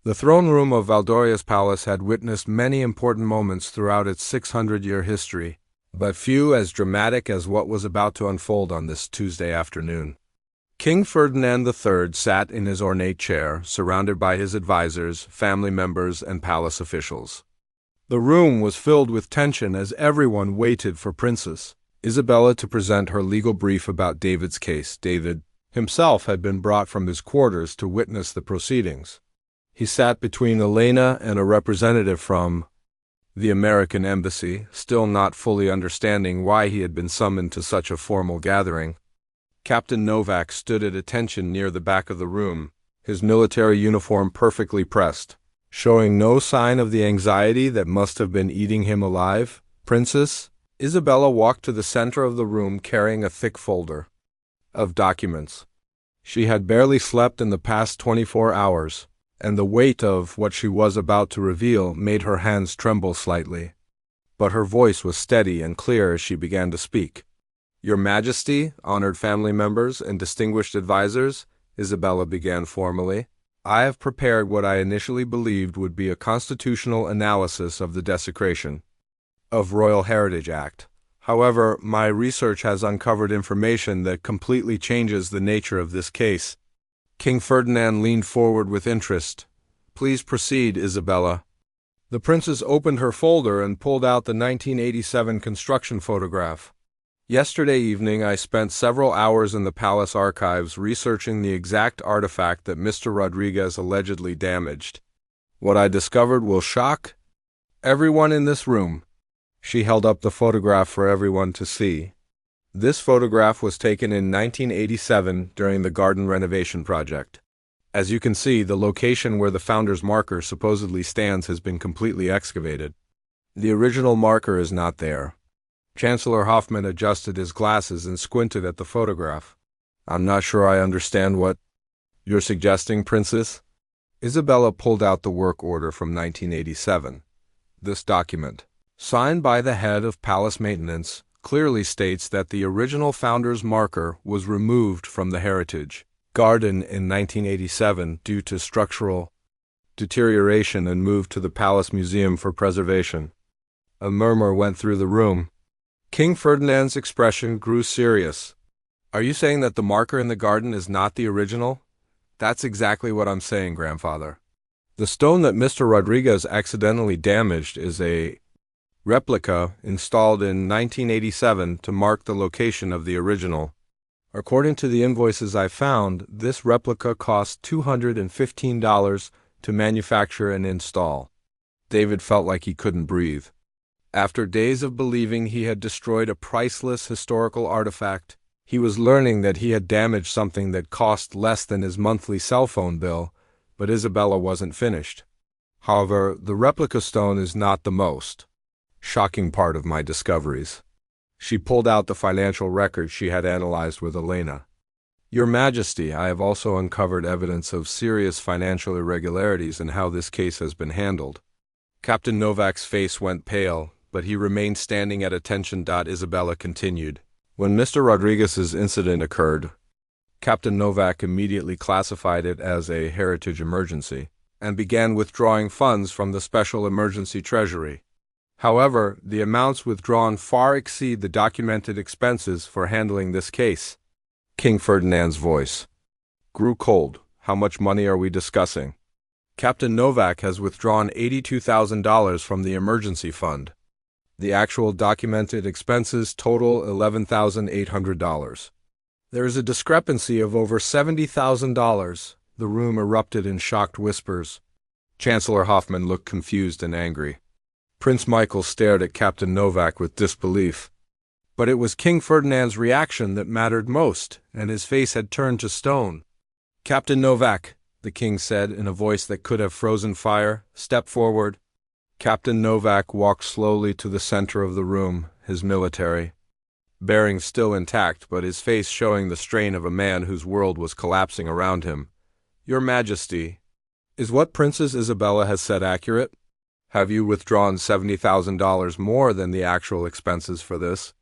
The throne room of Valdoria's palace had witnessed many important moments throughout its 600-year history, but few as dramatic as what was about to unfold on this Tuesday afternoon. King Ferdinand III sat in his ornate chair, surrounded by his advisors, family members, and palace officials. The room was filled with tension as everyone waited for Princess Isabella to present her legal brief about David's case. David himself had been brought from his quarters to witness the proceedings. He sat between Elena and a representative from the American embassy, still not fully understanding why he had been summoned to such a formal gathering. Captain Novak stood at attention near the back of the room, his military uniform perfectly pressed, showing no sign of the anxiety that must have been eating him alive. Princess Isabella walked to the center of the room carrying a thick folder of documents. She had barely slept in the past 24 hours, and the weight of what she was about to reveal made her hands tremble slightly. But her voice was steady and clear as she began to speak. "Your Majesty, honored family members, and distinguished advisors," Isabella began formally, "I have prepared what I initially believed would be a constitutional analysis of the Desecration of Royal Heritage Act. However, my research has uncovered information that completely changes the nature of this case." King Ferdinand leaned forward with interest. "Please proceed, Isabella." The princess opened her folder and pulled out the 1987 construction photograph. "Yesterday evening I spent several hours in the palace archives researching the exact artifact that Mr. Rodriguez allegedly damaged. What I discovered will shock everyone in this room." She held up the photograph for everyone to see. This photograph was taken in 1987 during the garden renovation project. As you can see, the location where the founder's marker supposedly stands has been completely excavated. The original marker is not there. Chancellor Hoffman adjusted his glasses and squinted at the photograph. "I'm not sure I understand what you're suggesting, Princess." Isabella pulled out the work order from 1987. This document, signed by the head of palace maintenance, clearly states that the original founder's marker was removed from the heritage garden in 1987 due to structural deterioration and moved to the Palace Museum for preservation. A murmur went through the room. King Ferdinand's expression grew serious. "Are you saying that the marker in the garden is not the original?" "That's exactly what I'm saying, grandfather. The stone that Mr. Rodriguez accidentally damaged is a replica installed in 1987 to mark the location of the original. According to the invoices I found, this replica cost $215 to manufacture and install." David felt like he couldn't breathe. After days of believing he had destroyed a priceless historical artifact, he was learning that he had damaged something that cost less than his monthly cell phone bill, but Isabella wasn't finished. "However, the replica stone is not the most shocking part of my discoveries." She pulled out the financial records she had analyzed with Elena. "Your Majesty, I have also uncovered evidence of serious financial irregularities in how this case has been handled." Captain Novak's face went pale, but he remained standing at attention. Isabella continued. "When Mr. Rodriguez's incident occurred, Captain Novak immediately classified it as a heritage emergency and began withdrawing funds from the special emergency treasury. However, the amounts withdrawn far exceed the documented expenses for handling this case." King Ferdinand's voice grew cold. "How much money are we discussing?" "Captain Novak has withdrawn $82,000 from the emergency fund. The actual documented expenses total $11,800. There is a discrepancy of over $70,000. The room erupted in shocked whispers. Chancellor Hoffman looked confused and angry. Prince Michael stared at Captain Novak with disbelief. But it was King Ferdinand's reaction that mattered most, and his face had turned to stone. "Captain Novak," the king said in a voice that could have frozen fire, "step forward." Captain Novak walked slowly to the center of the room, his military bearing still intact, but his face showing the strain of a man whose world was collapsing around him. "Your Majesty, is what Princess Isabella has said accurate? Have you withdrawn $70,000 more than the actual expenses for this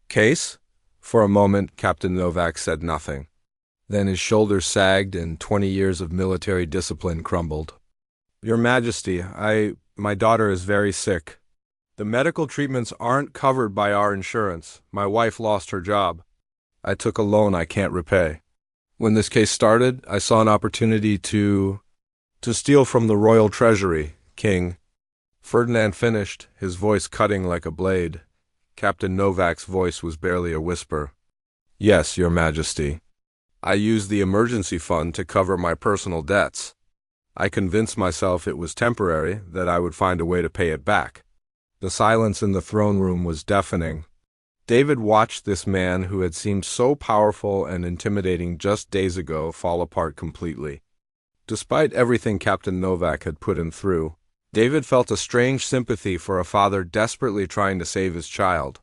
case?" For a moment, Captain Novak said nothing. Then his shoulders sagged and 20 years of military discipline crumbled. Your Majesty, my daughter is very sick. The medical treatments aren't covered by our insurance. My wife lost her job. I took a loan I can't repay. When this case started, I saw an opportunity to steal from the royal treasury, King. Ferdinand finished, his voice cutting like a blade. Captain Novak's voice was barely a whisper. Yes, Your Majesty. I used the emergency fund to cover my personal debts. I convinced myself it was temporary, that I would find a way to pay it back. The silence in the throne room was deafening. David watched this man who had seemed so powerful and intimidating just days ago fall apart completely. Despite everything Captain Novak had put him through, David felt a strange sympathy for a father desperately trying to save his child.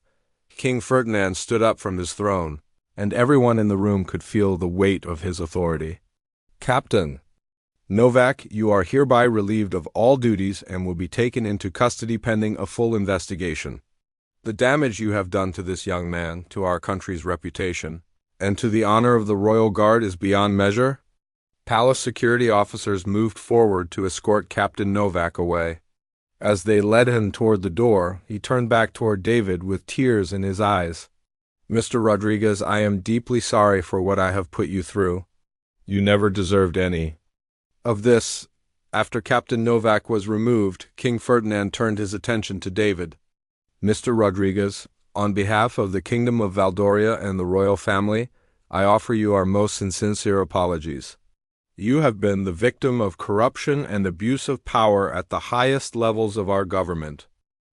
King Ferdinand stood up from his throne, and everyone in the room could feel the weight of his authority. Captain Novak, you are hereby relieved of all duties and will be taken into custody pending a full investigation. The damage you have done to this young man, to our country's reputation, and to the honor of the Royal Guard is beyond measure. Palace security officers moved forward to escort Captain Novak away. As they led him toward the door, he turned back toward David with tears in his eyes. Mr. Rodriguez, I am deeply sorry for what I have put you through. You never deserved any of this. After Captain Novak was removed, King Ferdinand turned his attention to David. Mr. Rodriguez, on behalf of the Kingdom of Valdoria and the royal family, I offer you our most sincere apologies. You have been the victim of corruption and abuse of power at the highest levels of our government.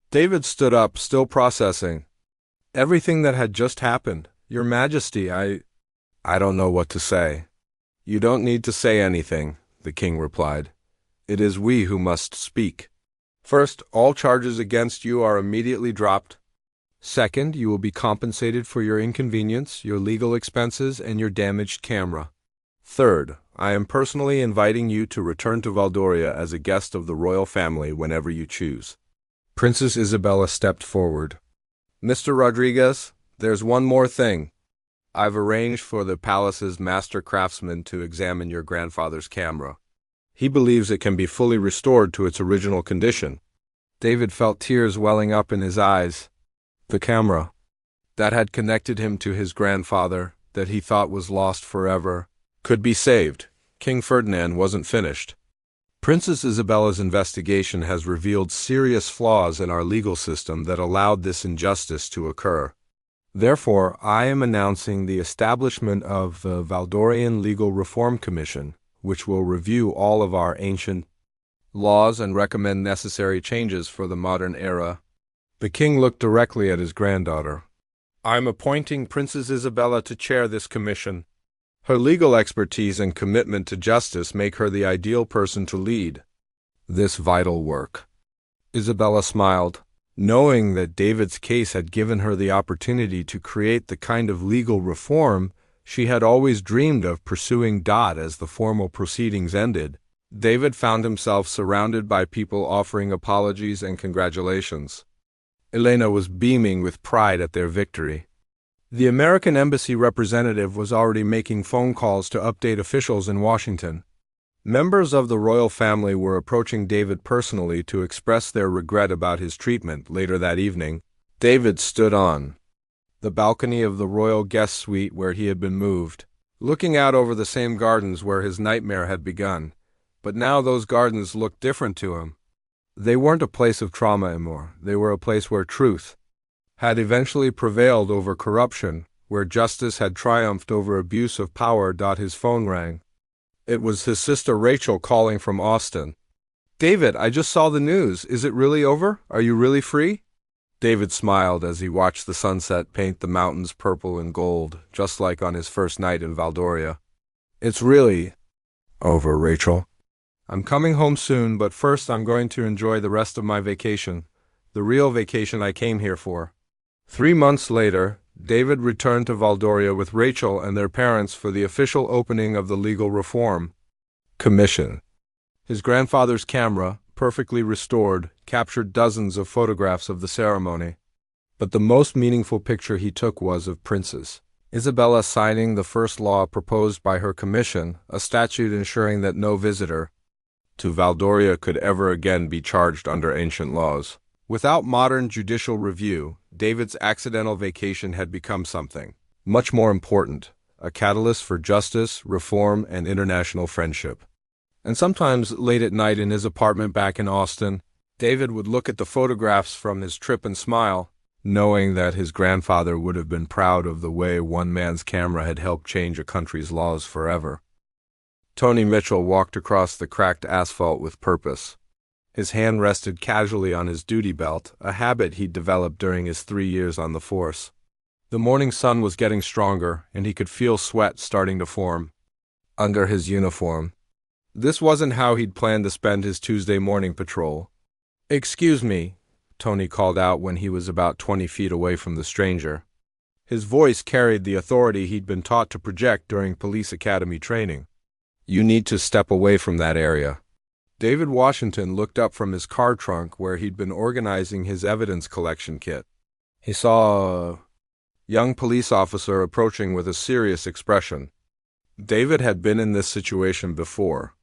David stood up, still processing everything that had just happened. Your Majesty, I don't know what to say. You don't need to say anything, the king replied. It is we who must speak. First, all charges against you are immediately dropped. Second, you will be compensated for your inconvenience, your legal expenses, and your damaged camera. Third, I am personally inviting you to return to Valdoria as a guest of the royal family whenever you choose. Princess Isabella stepped forward. Mr. Rodriguez, there's one more thing. I've arranged for the palace's master craftsman to examine your grandfather's camera. He believes it can be fully restored to its original condition. David felt tears welling up in his eyes. The camera that had connected him to his grandfather, that he thought was lost forever, could be saved. King Ferdinand wasn't finished. Princess Isabella's investigation has revealed serious flaws in our legal system that allowed this injustice to occur. Therefore, I am announcing the establishment of the Valdorian Legal Reform Commission, which will review all of our ancient laws and recommend necessary changes for the modern era. The king looked directly at his granddaughter. I'm appointing Princess Isabella to chair this commission. Her legal expertise and commitment to justice make her the ideal person to lead this vital work. Isabella smiled, knowing that David's case had given her the opportunity to create the kind of legal reform she had always dreamed of pursuing. As the formal proceedings ended, David found himself surrounded by people offering apologies and congratulations. Elena was beaming with pride at their victory. The American embassy representative was already making phone calls to update officials in Washington. Members of the royal family were approaching David personally to express their regret about his treatment. Later that evening, David stood on the balcony of the royal guest suite where he had been moved, looking out over the same gardens where his nightmare had begun. But now those gardens looked different to him. They weren't a place of trauma anymore. They were a place where truth had eventually prevailed over corruption, where justice had triumphed over abuse of power. His phone rang. It was his sister Rachel calling from Austin. David, I just saw the news. Is it really over? Are you really free? David smiled as he watched the sunset paint the mountains purple and gold, just like on his first night in Valdoria. It's really over, Rachel. I'm coming home soon, but first I'm going to enjoy the rest of my vacation, the real vacation I came here for. 3 months later, David returned to Valdoria with Rachel and their parents for the official opening of the Legal Reform Commission. His grandfather's camera, perfectly restored, captured dozens of photographs of the ceremony. But the most meaningful picture he took was of Princess Isabella signing the first law proposed by her commission, a statute ensuring that no visitor to Valdoria could ever again be charged under ancient laws. Without modern judicial review, David's accidental vacation had become something much more important, a catalyst for justice, reform, and international friendship. And sometimes, late at night in his apartment back in Austin, David would look at the photographs from his trip and smile, knowing that his grandfather would have been proud of the way one man's camera had helped change a country's laws forever. Tony Mitchell walked across the cracked asphalt with purpose. His hand rested casually on his duty belt, a habit he'd developed during his 3 years on the force. The morning sun was getting stronger, and he could feel sweat starting to form under his uniform. This wasn't how he'd planned to spend his Tuesday morning patrol. "Excuse me," Tony called out when he was about 20 feet away from the stranger. His voice carried the authority he'd been taught to project during police academy training. "You need to step away from that area." David Washington looked up from his car trunk where he'd been organizing his evidence collection kit. He saw a young police officer approaching with a serious expression. David had been in this situation before.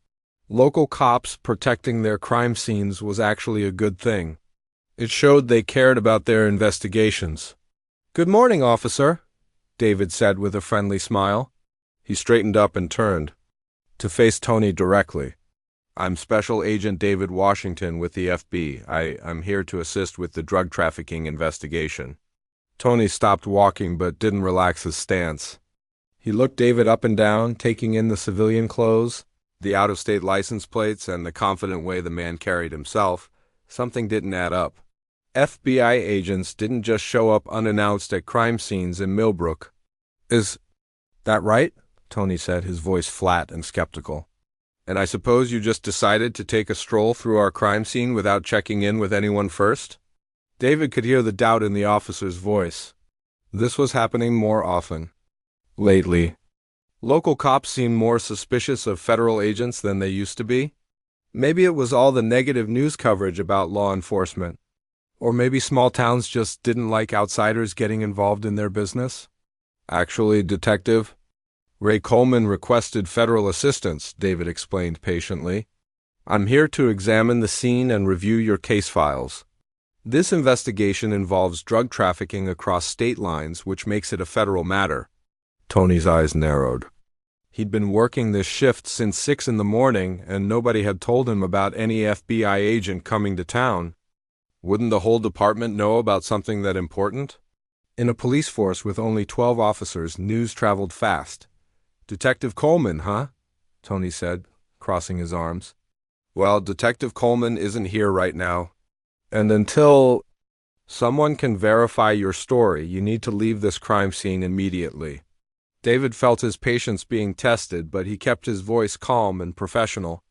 Local cops protecting their crime scenes was actually a good thing. It showed they cared about their investigations. "Good morning, officer," David said with a friendly smile. He straightened up and turned to face Tony directly. "I'm Special Agent David Washington with the FBI. I'm here to assist with the drug trafficking investigation." Tony stopped walking but didn't relax his stance. He looked David up and down, taking in the civilian clothes, the out-of-state license plates, and the confident way the man carried himself. Something didn't add up. FBI agents didn't just show up unannounced at crime scenes in Millbrook. "Is that right?" Tony said, his voice flat and skeptical. "And I suppose you just decided to take a stroll through our crime scene without checking in with anyone first?" David could hear the doubt in the officer's voice. This was happening more often lately. Local cops seemed more suspicious of federal agents than they used to be. Maybe it was all the negative news coverage about law enforcement. Or maybe small towns just didn't like outsiders getting involved in their business. "Actually, Detective, Ray Coleman requested federal assistance," David explained patiently. "I'm here to examine the scene and review your case files. This investigation involves drug trafficking across state lines, which makes it a federal matter." Tony's eyes narrowed. He'd been working this shift since 6 in the morning, and nobody had told him about any FBI agent coming to town. Wouldn't the whole department know about something that important? In a police force with only 12 officers, news traveled fast. "Detective Coleman, huh?" Tony said, crossing his arms. "Well, Detective Coleman isn't here right now. And until someone can verify your story, you need to leave this crime scene immediately." David felt his patience being tested, but he kept his voice calm and professional.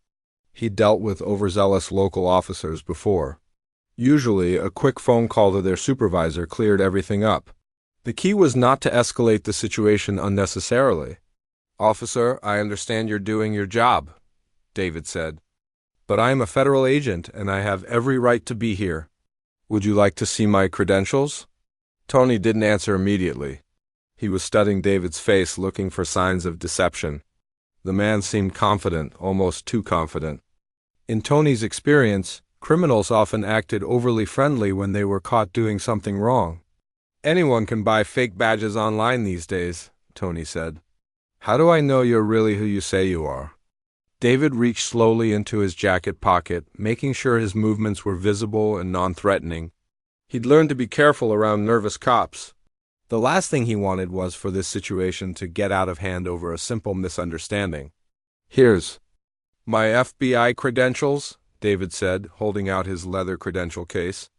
He'd dealt with overzealous local officers before. Usually, a quick phone call to their supervisor cleared everything up. The key was not to escalate the situation unnecessarily. "Officer, I understand you're doing your job," David said. "But I am a federal agent, and I have every right to be here. Would you like to see my credentials?" Tony didn't answer immediately. He was studying David's face, looking for signs of deception. The man seemed confident, almost too confident. In Tony's experience, criminals often acted overly friendly when they were caught doing something wrong. "Anyone can buy fake badges online these days," Tony said. "How do I know you're really who you say you are?" David reached slowly into his jacket pocket, making sure his movements were visible and non-threatening. He'd learned to be careful around nervous cops. The last thing he wanted was for this situation to get out of hand over a simple misunderstanding. "Here's my FBI credentials," David said, holding out his leather credential case.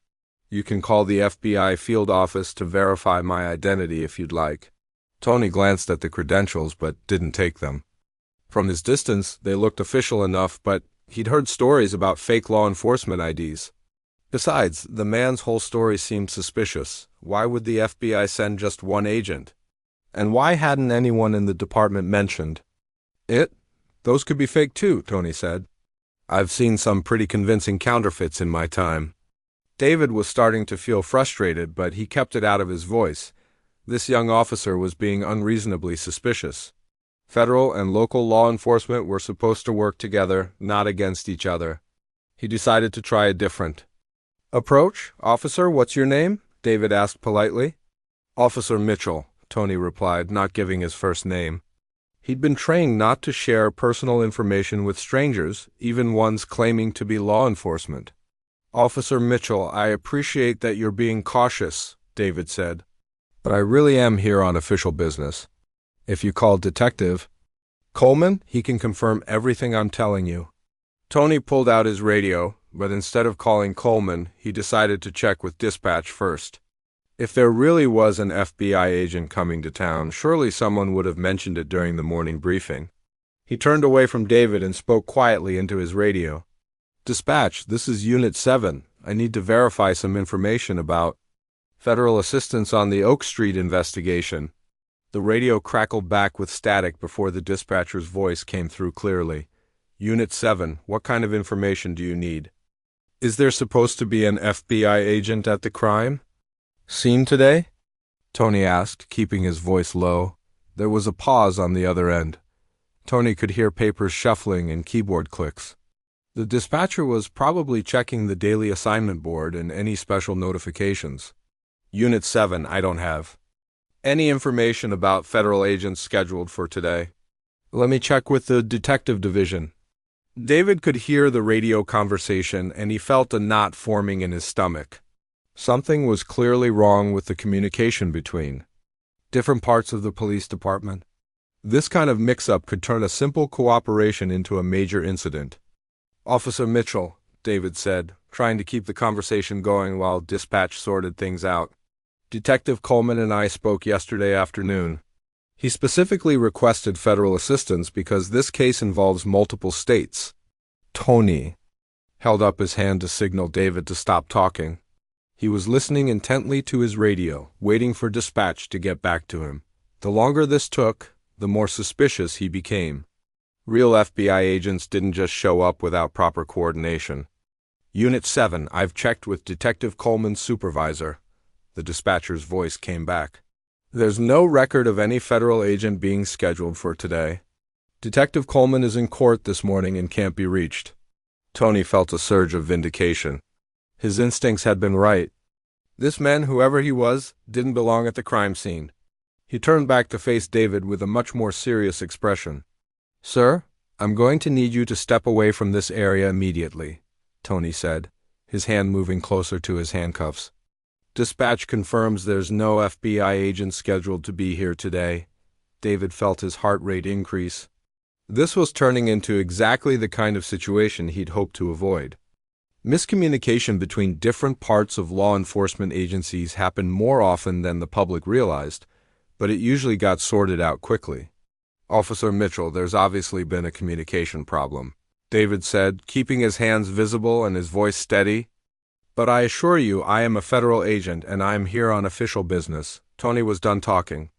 "You can call the FBI field office to verify my identity if you'd like." Tony glanced at the credentials but didn't take them. From his distance, they looked official enough, but he'd heard stories about fake law enforcement IDs. Besides, the man's whole story seemed suspicious. Why would the FBI send just one agent? And why hadn't anyone in the department mentioned it? "Those could be fake too," Tony said. "I've seen some pretty convincing counterfeits in my time." David was starting to feel frustrated, but he kept it out of his voice. This young officer was being unreasonably suspicious. Federal and local law enforcement were supposed to work together, not against each other. He decided to try a different approach. "Officer, what's your name?" David asked politely. "Officer Mitchell," Tony replied, not giving his first name. He'd been trained not to share personal information with strangers, even ones claiming to be law enforcement. "Officer Mitchell, I appreciate that you're being cautious," David said. "But I really am here on official business. If you call Detective Coleman, he can confirm everything I'm telling you." Tony pulled out his radio, but instead of calling Coleman, he decided to check with dispatch first. If there really was an FBI agent coming to town, surely someone would have mentioned it during the morning briefing. He turned away from David and spoke quietly into his radio. "Dispatch, this is Unit 7. I need to verify some information about federal assistance on the Oak Street investigation." The radio crackled back with static before the dispatcher's voice came through clearly. "Unit 7, what kind of information do you need?" "Is there supposed to be an FBI agent at the crime scene today?" Tony asked, keeping his voice low. There was a pause on the other end. Tony could hear papers shuffling and keyboard clicks. The dispatcher was probably checking the daily assignment board and any special notifications. "Unit 7, I don't have any information about federal agents scheduled for today. Let me check with the detective division." David could hear the radio conversation, and he felt a knot forming in his stomach. Something was clearly wrong with the communication between different parts of the police department. This kind of mix-up could turn a simple cooperation into a major incident. "Officer Mitchell," David said, trying to keep the conversation going while dispatch sorted things out. "Detective Coleman and I spoke yesterday afternoon. He specifically requested federal assistance because this case involves multiple states." Tony held up his hand to signal David to stop talking. He was listening intently to his radio, waiting for dispatch to get back to him. The longer this took, the more suspicious he became. Real FBI agents didn't just show up without proper coordination. "Unit 7, I've checked with Detective Coleman's supervisor." The dispatcher's voice came back. "There's no record of any federal agent being scheduled for today. Detective Coleman is in court this morning and can't be reached." Tony felt a surge of vindication. His instincts had been right. This man, whoever he was, didn't belong at the crime scene. He turned back to face David with a much more serious expression. "Sir, I'm going to need you to step away from this area immediately," Tony said, his hand moving closer to his handcuffs. "Dispatch confirms there's no FBI agent scheduled to be here today." David felt his heart rate increase. This was turning into exactly the kind of situation he'd hoped to avoid. Miscommunication between different parts of law enforcement agencies happened more often than the public realized, but it usually got sorted out quickly. "Officer Mitchell, there's obviously been a communication problem," David said, keeping his hands visible and his voice steady. "But I assure you I am a federal agent and I am here on official business." Tony was done talking.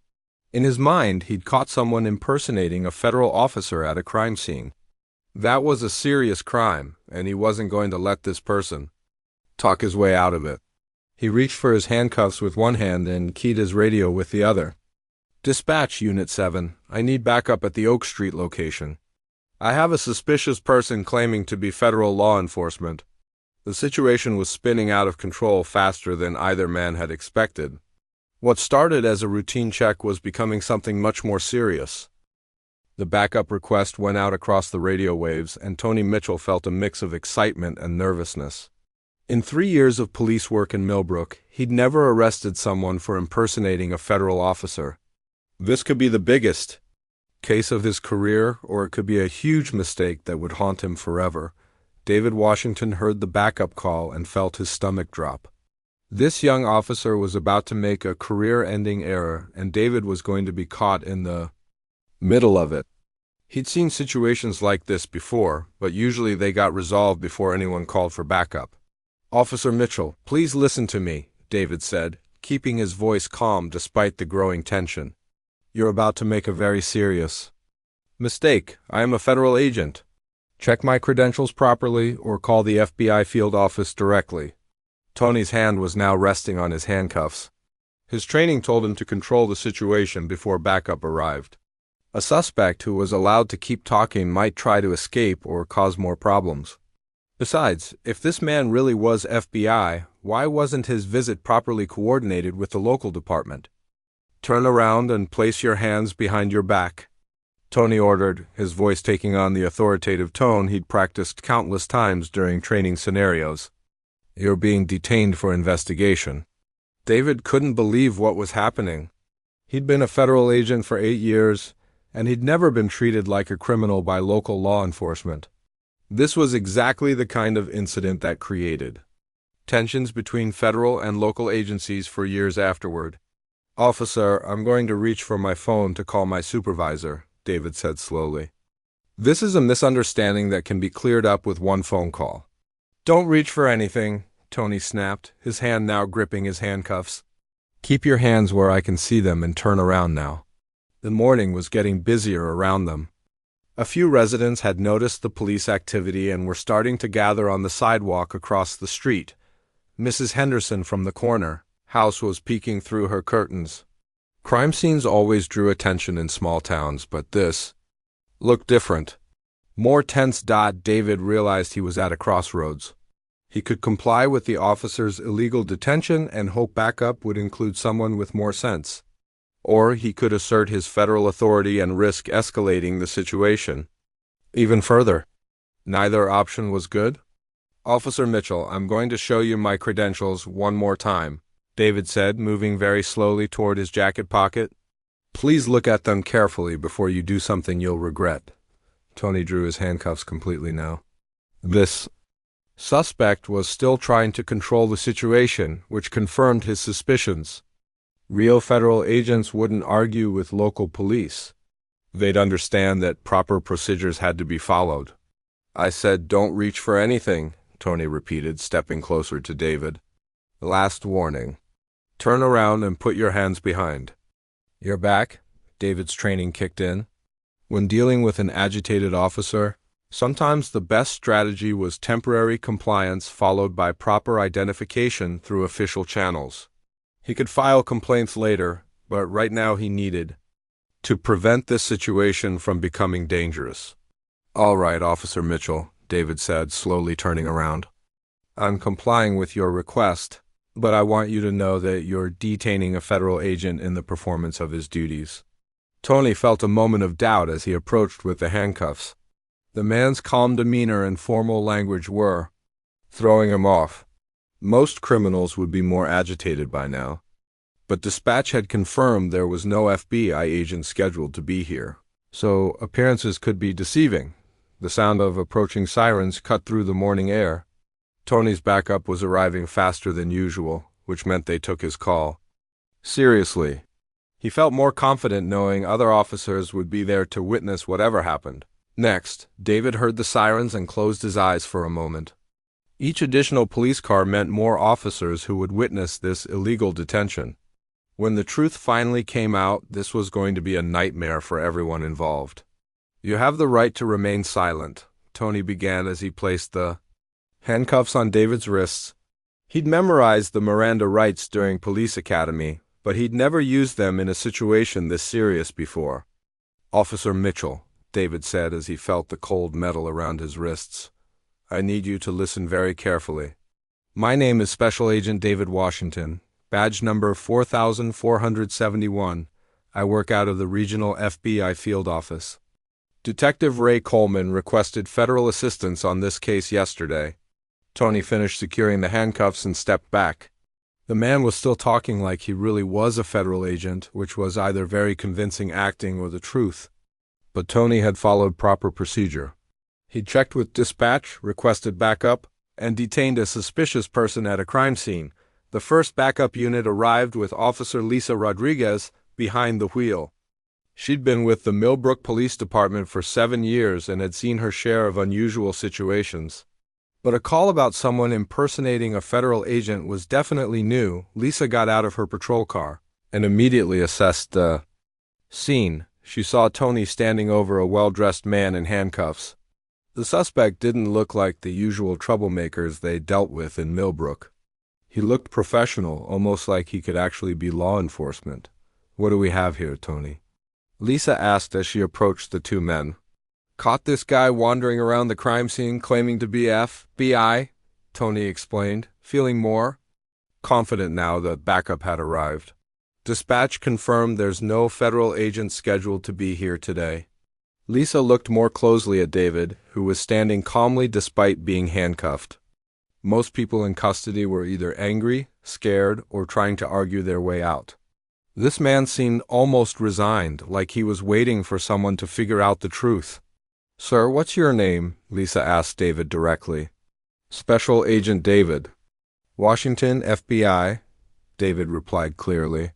In his mind, he'd caught someone impersonating a federal officer at a crime scene. That was a serious crime, and he wasn't going to let this person talk his way out of it. He reached for his handcuffs with one hand and keyed his radio with the other. "Dispatch, Unit 7. I need backup at the Oak Street location. I have a suspicious person claiming to be federal law enforcement." The situation was spinning out of control faster than either man had expected. What started as a routine check was becoming something much more serious. The backup request went out across the radio waves, and Tony Mitchell felt a mix of excitement and nervousness. In 3 years of police work in Millbrook, he'd never arrested someone for impersonating a federal officer. This could be the biggest case of his career, or it could be a huge mistake that would haunt him forever. David Washington heard the backup call and felt his stomach drop. This young officer was about to make a career-ending error, and David was going to be caught in the middle of it. He'd seen situations like this before, but usually they got resolved before anyone called for backup. "Officer Mitchell, please listen to me," David said, keeping his voice calm despite the growing tension. "You're about to make a very serious mistake. I am a federal agent. Check my credentials properly or call the FBI field office directly." Tony's hand was now resting on his handcuffs. His training told him to control the situation before backup arrived. A suspect who was allowed to keep talking might try to escape or cause more problems. Besides, if this man really was FBI, why wasn't his visit properly coordinated with the local department? "Turn around and place your hands behind your back," Tony ordered, his voice taking on the authoritative tone he'd practiced countless times during training scenarios. "You're being detained for investigation." David couldn't believe what was happening. He'd been a federal agent for 8 years, and he'd never been treated like a criminal by local law enforcement. This was exactly the kind of incident that created tensions between federal and local agencies for years afterward. "Officer, I'm going to reach for my phone to call my supervisor," David said slowly. "This is a misunderstanding that can be cleared up with one phone call." "Don't reach for anything," Tony snapped, his hand now gripping his handcuffs. "Keep your hands where I can see them and turn around now." The morning was getting busier around them. A few residents had noticed the police activity and were starting to gather on the sidewalk across the street. Mrs. Henderson from the corner house was peeking through her curtains. Crime scenes always drew attention in small towns, but this looked different. More tense. David realized he was at a crossroads. He could comply with the officer's illegal detention and hope backup would include someone with more sense. Or he could assert his federal authority and risk escalating the situation even further. Neither option was good. "Officer Mitchell, I'm going to show you my credentials one more time," David said, moving very slowly toward his jacket pocket. "Please look at them carefully before you do something you'll regret." Tony drew his handcuffs completely now. This suspect was still trying to control the situation, which confirmed his suspicions. Real federal agents wouldn't argue with local police. They'd understand that proper procedures had to be followed. "I said don't reach for anything," Tony repeated, stepping closer to David. "Last warning. Turn around and put your hands behind your back." David's training kicked in. When dealing with an agitated officer, sometimes the best strategy was temporary compliance followed by proper identification through official channels. He could file complaints later, but right now he needed to prevent this situation from becoming dangerous. "All right, Officer Mitchell," David said, slowly turning around. "I'm complying with your request, but I want you to know that you're detaining a federal agent in the performance of his duties." Tony felt a moment of doubt as he approached with the handcuffs. The man's calm demeanor and formal language were throwing him off. Most criminals would be more agitated by now. But dispatch had confirmed there was no FBI agent scheduled to be here, so appearances could be deceiving. The sound of approaching sirens cut through the morning air. Tony's backup was arriving faster than usual, which meant they took his call seriously. He felt more confident knowing other officers would be there to witness whatever happened. Next, David heard the sirens and closed his eyes for a moment. Each additional police car meant more officers who would witness this illegal detention. When the truth finally came out, this was going to be a nightmare for everyone involved. "You have the right to remain silent," Tony began as he placed the handcuffs on David's wrists. He'd memorized the Miranda rights during police academy, but he'd never used them in a situation this serious before. "Officer Mitchell," David said as he felt the cold metal around his wrists, "I need you to listen very carefully. My name is Special Agent David Washington, badge number 4471. I work out of the regional FBI field office. Detective Ray Coleman requested federal assistance on this case yesterday." Tony finished securing the handcuffs and stepped back. The man was still talking like he really was a federal agent, which was either very convincing acting or the truth. But Tony had followed proper procedure. He checked with dispatch, requested backup, and detained a suspicious person at a crime scene. The first backup unit arrived with Officer Lisa Rodriguez behind the wheel. She'd been with the Millbrook Police Department for 7 years and had seen her share of unusual situations. But a call about someone impersonating a federal agent was definitely new. Lisa got out of her patrol car and immediately assessed the scene. She saw Tony standing over a well-dressed man in handcuffs. The suspect didn't look like the usual troublemakers they dealt with in Millbrook. He looked professional, almost like he could actually be law enforcement. "What do we have here, Tony?" Lisa asked as she approached the two men. Caught this guy wandering around the crime scene claiming to be FBI, Tony explained, feeling more confident now that backup had arrived. Dispatch confirmed there's no federal agent scheduled to be here today. Lisa looked more closely at David, who was standing calmly despite being handcuffed. Most people in custody were either angry, scared, or trying to argue their way out. This man seemed almost resigned, like he was waiting for someone to figure out the truth. Sir, what's your name? Lisa asked David directly. Special Agent David. Washington, FBI, David replied clearly.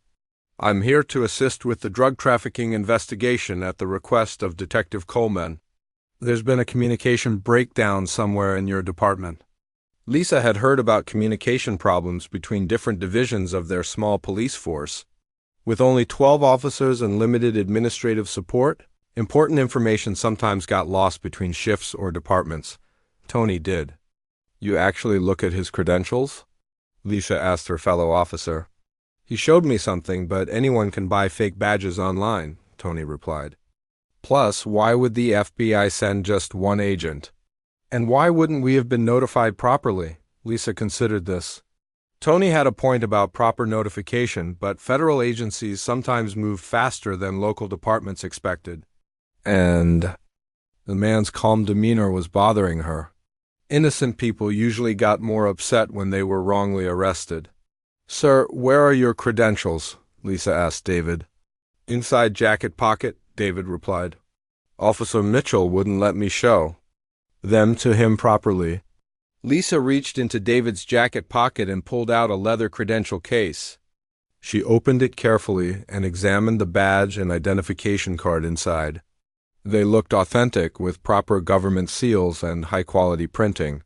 I'm here to assist with the drug trafficking investigation at the request of Detective Coleman. There's been a communication breakdown somewhere in your department. Lisa had heard about communication problems between different divisions of their small police force. With only 12 officers and limited administrative support, important information sometimes got lost between shifts or departments. Tony did. You actually look at his credentials? Lisa asked her fellow officer. He showed me something, but anyone can buy fake badges online, Tony replied. Plus, why would the FBI send just one agent? And why wouldn't we have been notified properly? Lisa considered this. Tony had a point about proper notification, but federal agencies sometimes move faster than local departments expected. And the man's calm demeanor was bothering her. Innocent people usually got more upset when they were wrongly arrested. Sir, where are your credentials? Lisa asked David. Inside jacket pocket, David replied. Officer Mitchell wouldn't let me show them to him properly. Lisa reached into David's jacket pocket and pulled out a leather credential case. She opened it carefully and examined the badge and identification card inside. They looked authentic with proper government seals and high-quality printing.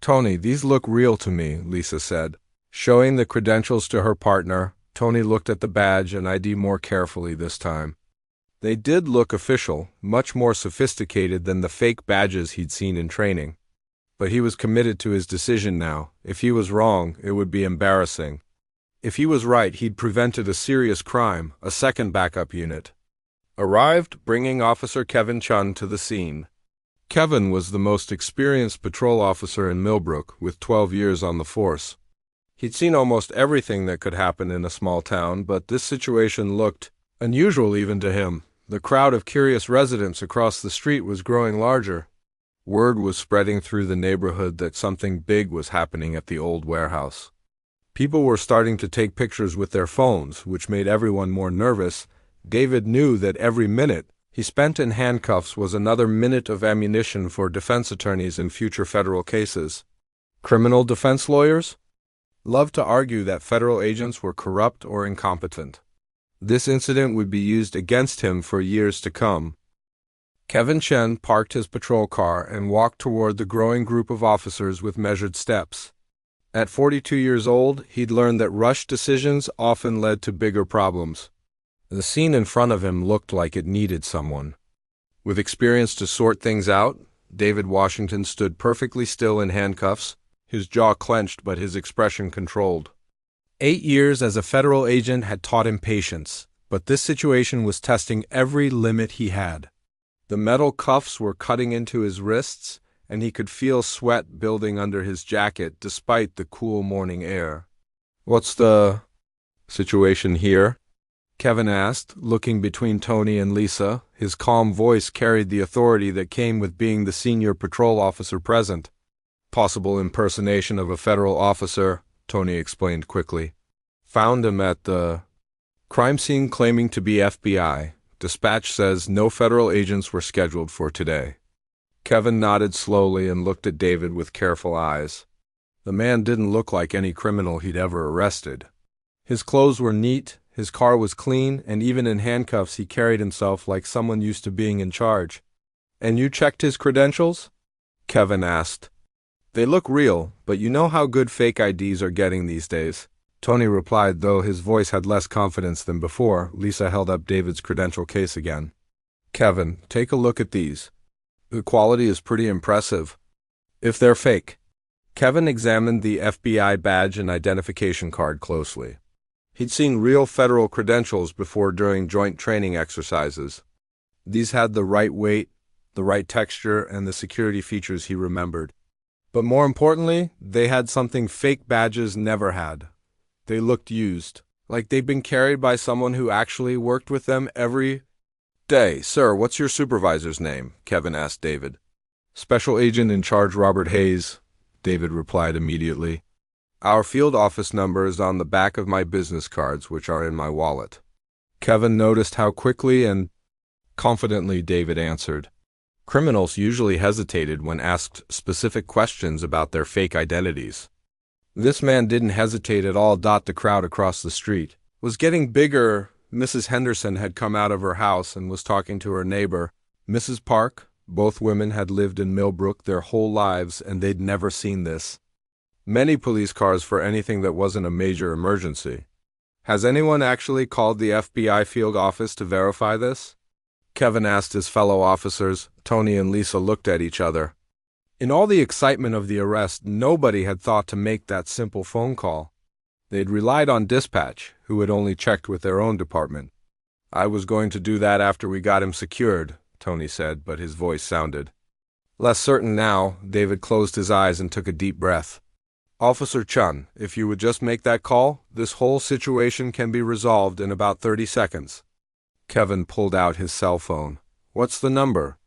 Tony, these look real to me, Lisa said. Showing the credentials to her partner, Tony looked at the badge and ID more carefully this time. They did look official, much more sophisticated than the fake badges he'd seen in training. But he was committed to his decision now. If he was wrong, it would be embarrassing. If he was right, he'd prevented a serious crime, a second backup unit. Arrived, bringing Officer Kevin Chun to the scene. Kevin was the most experienced patrol officer in Millbrook, with 12 years on the force. He'd seen almost everything that could happen in a small town, but this situation looked unusual even to him. The crowd of curious residents across the street was growing larger. Word was spreading through the neighborhood that something big was happening at the old warehouse. People were starting to take pictures with their phones, which made everyone more nervous. David knew that every minute he spent in handcuffs was another minute of ammunition for defense attorneys in future federal cases. Criminal defense lawyers loved to argue that federal agents were corrupt or incompetent. This incident would be used against him for years to come. Kevin Chen parked his patrol car and walked toward the growing group of officers with measured steps. At 42 years old, he'd learned that rushed decisions often led to bigger problems. The scene in front of him looked like it needed someone. With experience to sort things out, David Washington stood perfectly still in handcuffs, his jaw clenched but his expression controlled. 8 years as a federal agent had taught him patience, but this situation was testing every limit he had. The metal cuffs were cutting into his wrists, and he could feel sweat building under his jacket despite the cool morning air. What's the situation here? Kevin asked, looking between Tony and Lisa. His calm voice carried the authority that came with being the senior patrol officer present. Possible impersonation of a federal officer, Tony explained quickly. Found him at the crime scene claiming to be FBI. Dispatch says no federal agents were scheduled for today. Kevin nodded slowly and looked at David with careful eyes. The man didn't look like any criminal he'd ever arrested. His clothes were neat, his car was clean, and even in handcuffs he carried himself like someone used to being in charge. And you checked his credentials? Kevin asked. They look real, but you know how good fake IDs are getting these days. Tony replied, though his voice had less confidence than before. Lisa held up David's credential case again. Kevin, take a look at these. The quality is pretty impressive. If they're fake. Kevin examined the FBI badge and identification card closely. He'd seen real federal credentials before during joint training exercises. These had the right weight, the right texture, and the security features he remembered. But more importantly, they had something fake badges never had. They looked used, like they'd been carried by someone who actually worked with them every day. "Sir, what's your supervisor's name?" Kevin asked David. "Special Agent in Charge Robert Hayes," David replied immediately. "Our field office number is on the back of my business cards, which are in my wallet." Kevin noticed how quickly and confidently David answered. Criminals usually hesitated when asked specific questions about their fake identities. This man didn't hesitate at all. The crowd across the street was getting bigger. Mrs. Henderson had come out of her house and was talking to her neighbor, Mrs. Park. Both women had lived in Millbrook their whole lives, and they'd never seen this. Many police cars for anything that wasn't a major emergency. "Has anyone actually called the FBI field office to verify this?" Kevin asked his fellow officers. Tony and Lisa looked at each other. In all the excitement of the arrest, nobody had thought to make that simple phone call. They'd relied on dispatch, who had only checked with their own department. "I was going to do that after we got him secured," Tony said, but his voice sounded less certain now. David closed his eyes and took a deep breath. "Officer Chun, if you would just make that call, this whole situation can be resolved in about 30 seconds. Kevin pulled out his cell phone. "What's the number?"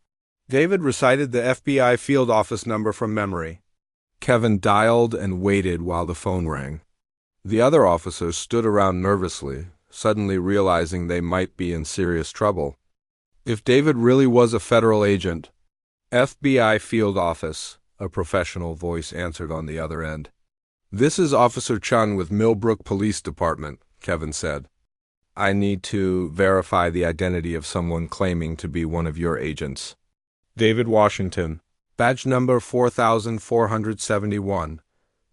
David recited the FBI field office number from memory. Kevin dialed and waited while the phone rang. The other officers stood around nervously, suddenly realizing they might be in serious trouble. If David really was a federal agent— "FBI field office," a professional voice answered on the other end. "This is Officer Chun with Millbrook Police Department," Kevin said. "I need to verify the identity of someone claiming to be one of your agents. David Washington, badge number 4471.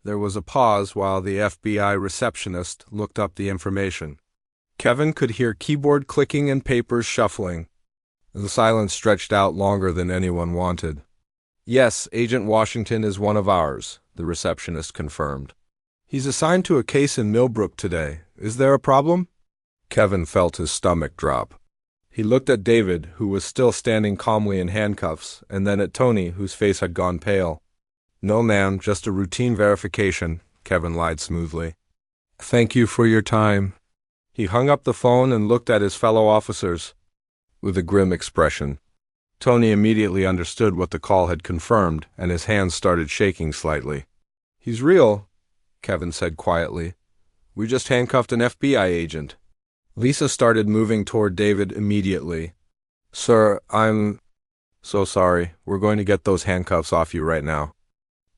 There was a pause while the FBI receptionist looked up the information. Kevin could hear keyboard clicking and papers shuffling. The silence stretched out longer than anyone wanted. "Yes, Agent Washington is one of ours," the receptionist confirmed. "He's assigned to a case in Millbrook today. Is there a problem?" Kevin felt his stomach drop. He looked at David, who was still standing calmly in handcuffs, and then at Tony, whose face had gone pale. "No, ma'am, just a routine verification," Kevin lied smoothly. "Thank you for your time." He hung up the phone and looked at his fellow officers with a grim expression. Tony immediately understood what the call had confirmed, and his hands started shaking slightly. "He's real," Kevin said quietly. "We just handcuffed an FBI agent." Lisa started moving toward David immediately. "Sir, I'm so sorry. We're going to get those handcuffs off you right now."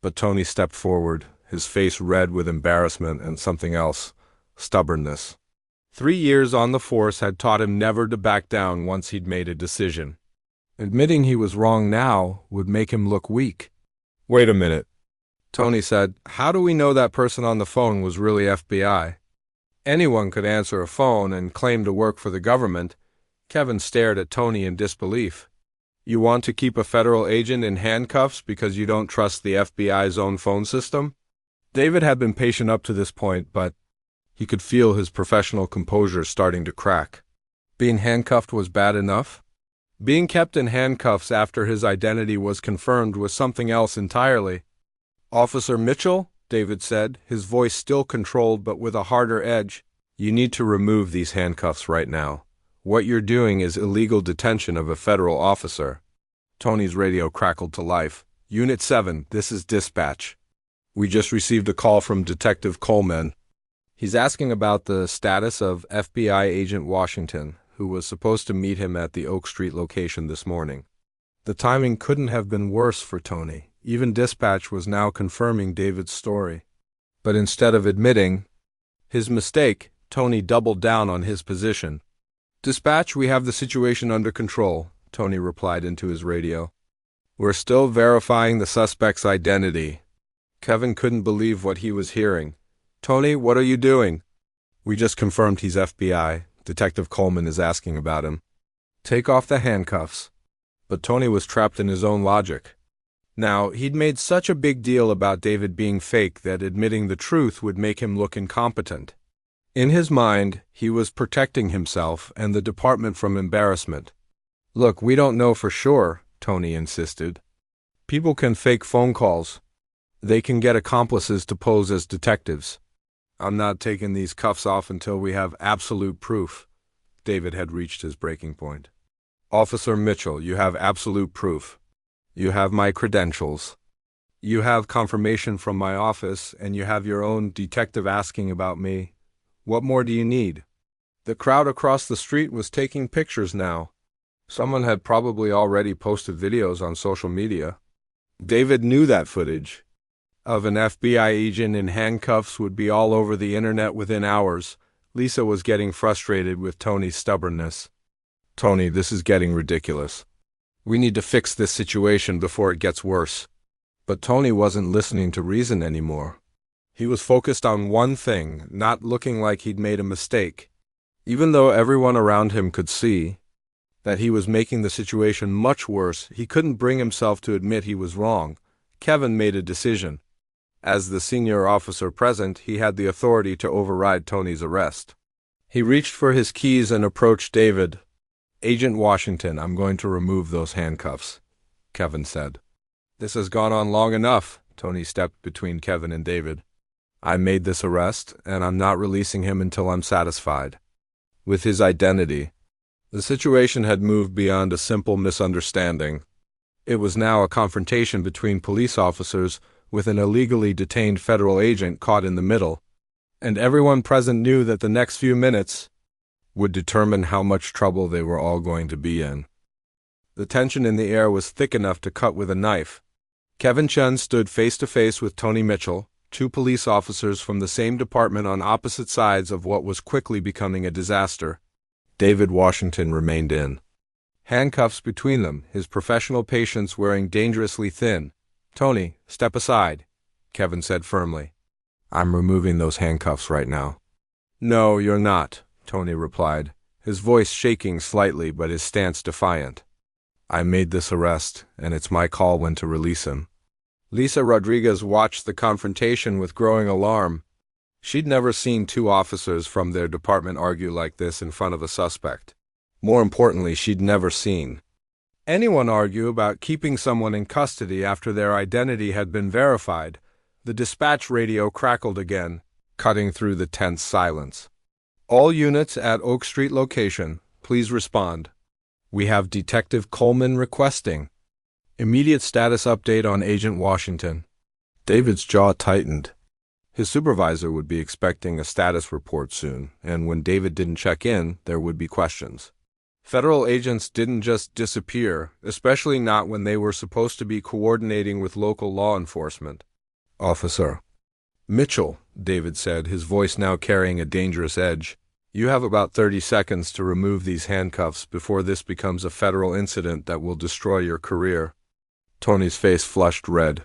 But Tony stepped forward, his face red with embarrassment and something else— stubbornness. 3 years on the force had taught him never to back down once he'd made a decision. Admitting he was wrong now would make him look weak. "Wait a minute," Tony said. "How do we know that person on the phone was really FBI? Anyone could answer a phone and claim to work for the government." Kevin stared at Tony in disbelief. "You want to keep a federal agent in handcuffs because you don't trust the FBI's own phone system?" David had been patient up to this point, but he could feel his professional composure starting to crack. Being handcuffed was bad enough. Being kept in handcuffs after his identity was confirmed was something else entirely. "Officer Mitchell," David said, his voice still controlled but with a harder edge, "you need to remove these handcuffs right now. What you're doing is illegal detention of a federal officer." Tony's radio crackled to life. "Unit 7, this is dispatch. We just received a call from Detective Coleman. He's asking about the status of FBI Agent Washington, who was supposed to meet him at the Oak Street location this morning." The timing couldn't have been worse for Tony. Even dispatch was now confirming David's story. But instead of admitting his mistake, Tony doubled down on his position. "Dispatch, we have the situation under control," Tony replied into his radio. "We're still verifying the suspect's identity." Kevin couldn't believe what he was hearing. "Tony, what are you doing?" "We just confirmed he's FBI. Detective Coleman is asking about him." "Take off the handcuffs." But Tony was trapped in his own logic. Now, he'd made such a big deal about David being fake that admitting the truth would make him look incompetent. In his mind, he was protecting himself and the department from embarrassment. "Look, we don't know for sure," Tony insisted. "People can fake phone calls. They can get accomplices to pose as detectives. I'm not taking these cuffs off until we have absolute proof." David had reached his breaking point. "Officer Mitchell, you have absolute proof. You have my credentials. You have confirmation from my office, and you have your own detective asking about me. What more do you need?" The crowd across the street was taking pictures now. Someone had probably already posted videos on social media. David knew that footage of an FBI agent in handcuffs would be all over the internet within hours. Lisa was getting frustrated with Tony's stubbornness. "Tony, this is getting ridiculous. We need to fix this situation before it gets worse." But Tony wasn't listening to reason anymore. He was focused on one thing, not looking like he'd made a mistake. Even though everyone around him could see that he was making the situation much worse, he couldn't bring himself to admit he was wrong. Kevin made a decision. As the senior officer present, he had the authority to override Tony's arrest. He reached for his keys and approached David. "Agent Washington, I'm going to remove those handcuffs," Kevin said. "This has gone on long enough." Tony stepped between Kevin and David. "I made this arrest, and I'm not releasing him until I'm satisfied with his identity." The situation had moved beyond a simple misunderstanding. It was now a confrontation between police officers with an illegally detained federal agent caught in the middle, and everyone present knew that the next few minutes would determine how much trouble they were all going to be in. The tension in the air was thick enough to cut with a knife. Kevin Chen stood face to face with Tony Mitchell, two police officers from the same department on opposite sides of what was quickly becoming a disaster. David Washington remained in handcuffs between them, his professional patience wearing dangerously thin. "Tony, step aside," Kevin said firmly. "I'm removing those handcuffs right now." "No, you're not," Tony replied, his voice shaking slightly but his stance defiant. "I made this arrest, and it's my call when to release him." Lisa Rodriguez watched the confrontation with growing alarm. She'd never seen two officers from their department argue like this in front of a suspect. More importantly, she'd never seen anyone argue about keeping someone in custody after their identity had been verified. The dispatch radio crackled again, cutting through the tense silence. "All units at Oak Street location, please respond. We have Detective Coleman requesting immediate status update on Agent Washington." David's jaw tightened. His supervisor would be expecting a status report soon, and when David didn't check in, there would be questions. Federal agents didn't just disappear, especially not when they were supposed to be coordinating with local law enforcement. "Officer Mitchell," David said, his voice now carrying a dangerous edge, "you have about 30 seconds to remove these handcuffs before this becomes a federal incident that will destroy your career." Tony's face flushed red.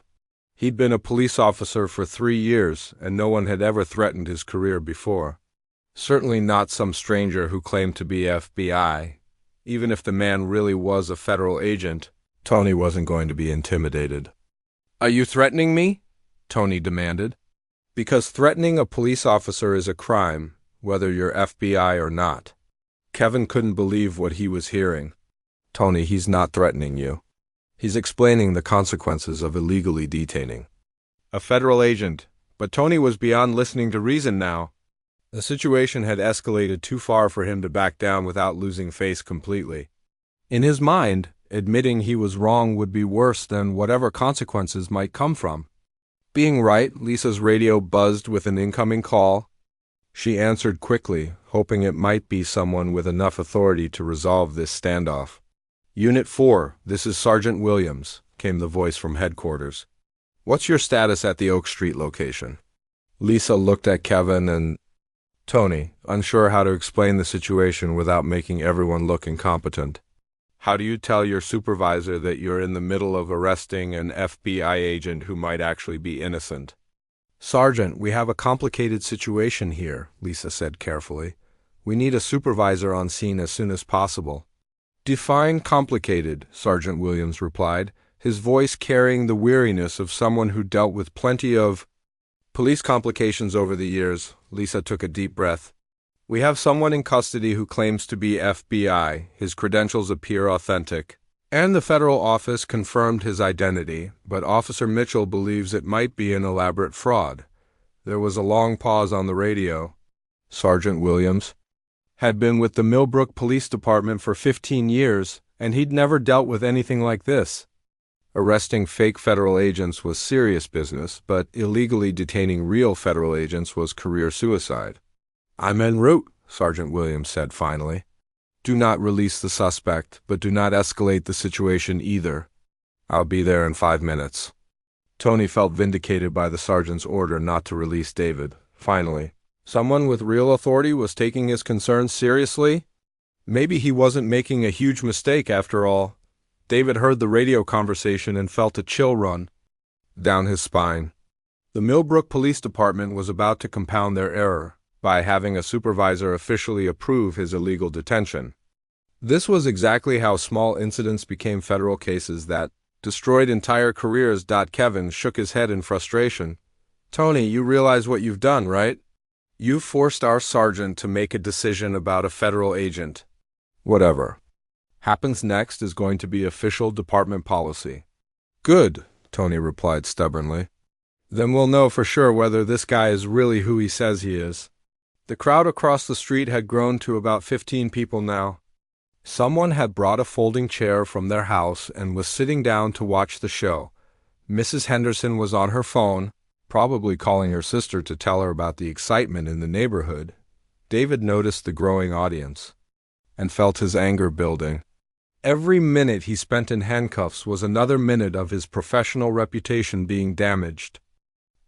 He'd been a police officer for 3 years, and no one had ever threatened his career before. Certainly not some stranger who claimed to be FBI. Even if the man really was a federal agent, Tony wasn't going to be intimidated. "Are you threatening me?" Tony demanded. "Because threatening a police officer is a crime, whether you're FBI or not." Kevin couldn't believe what he was hearing. "Tony, he's not threatening you. He's explaining the consequences of illegally detaining a federal agent." But Tony was beyond listening to reason now. The situation had escalated too far for him to back down without losing face completely. In his mind, admitting he was wrong would be worse than whatever consequences might come from. Being right, Lisa's radio buzzed with an incoming call. She answered quickly, hoping it might be someone with enough authority to resolve this standoff. "Unit 4, this is Sergeant Williams," came the voice from headquarters. "What's your status at the Oak Street location?" Lisa looked at Kevin and Tony, unsure how to explain the situation without making everyone look incompetent. "How do you tell your supervisor that you're in the middle of arresting an FBI agent who might actually be innocent?" "Sergeant, we have a complicated situation here," Lisa said carefully. "We need a supervisor on scene as soon as possible." "Define complicated," Sergeant Williams replied, his voice carrying the weariness of someone who dealt with plenty of police complications over the years. Lisa took a deep breath. We have someone in custody who claims to be FBI. His credentials appear authentic. And the federal office confirmed his identity, but Officer Mitchell believes it might be an elaborate fraud. There was a long pause on the radio. Sergeant Williams had been with the Millbrook Police Department for 15 years, and he'd never dealt with anything like this. Arresting fake federal agents was serious business, but illegally detaining real federal agents was career suicide. "I'm en route," Sergeant Williams said finally. "Do not release the suspect, but do not escalate the situation either. I'll be there in 5 minutes." Tony felt vindicated by the sergeant's order not to release David. Finally, someone with real authority was taking his concerns seriously. Maybe he wasn't making a huge mistake after all. David heard the radio conversation and felt a chill run down his spine. The Millbrook Police Department was about to compound their error by having a supervisor officially approve his illegal detention. This was exactly how small incidents became federal cases that destroyed entire careers. Kevin shook his head in frustration. "Tony, you realize what you've done, right? You've forced our sergeant to make a decision about a federal agent. Whatever happens next is going to be official department policy." "Good," Tony replied stubbornly. "Then we'll know for sure whether this guy is really who he says he is." The crowd across the street had grown to about 15 people now. Someone had brought a folding chair from their house and was sitting down to watch the show. Mrs. Henderson was on her phone, probably calling her sister to tell her about the excitement in the neighborhood. David noticed the growing audience and felt his anger building. Every minute he spent in handcuffs was another minute of his professional reputation being damaged.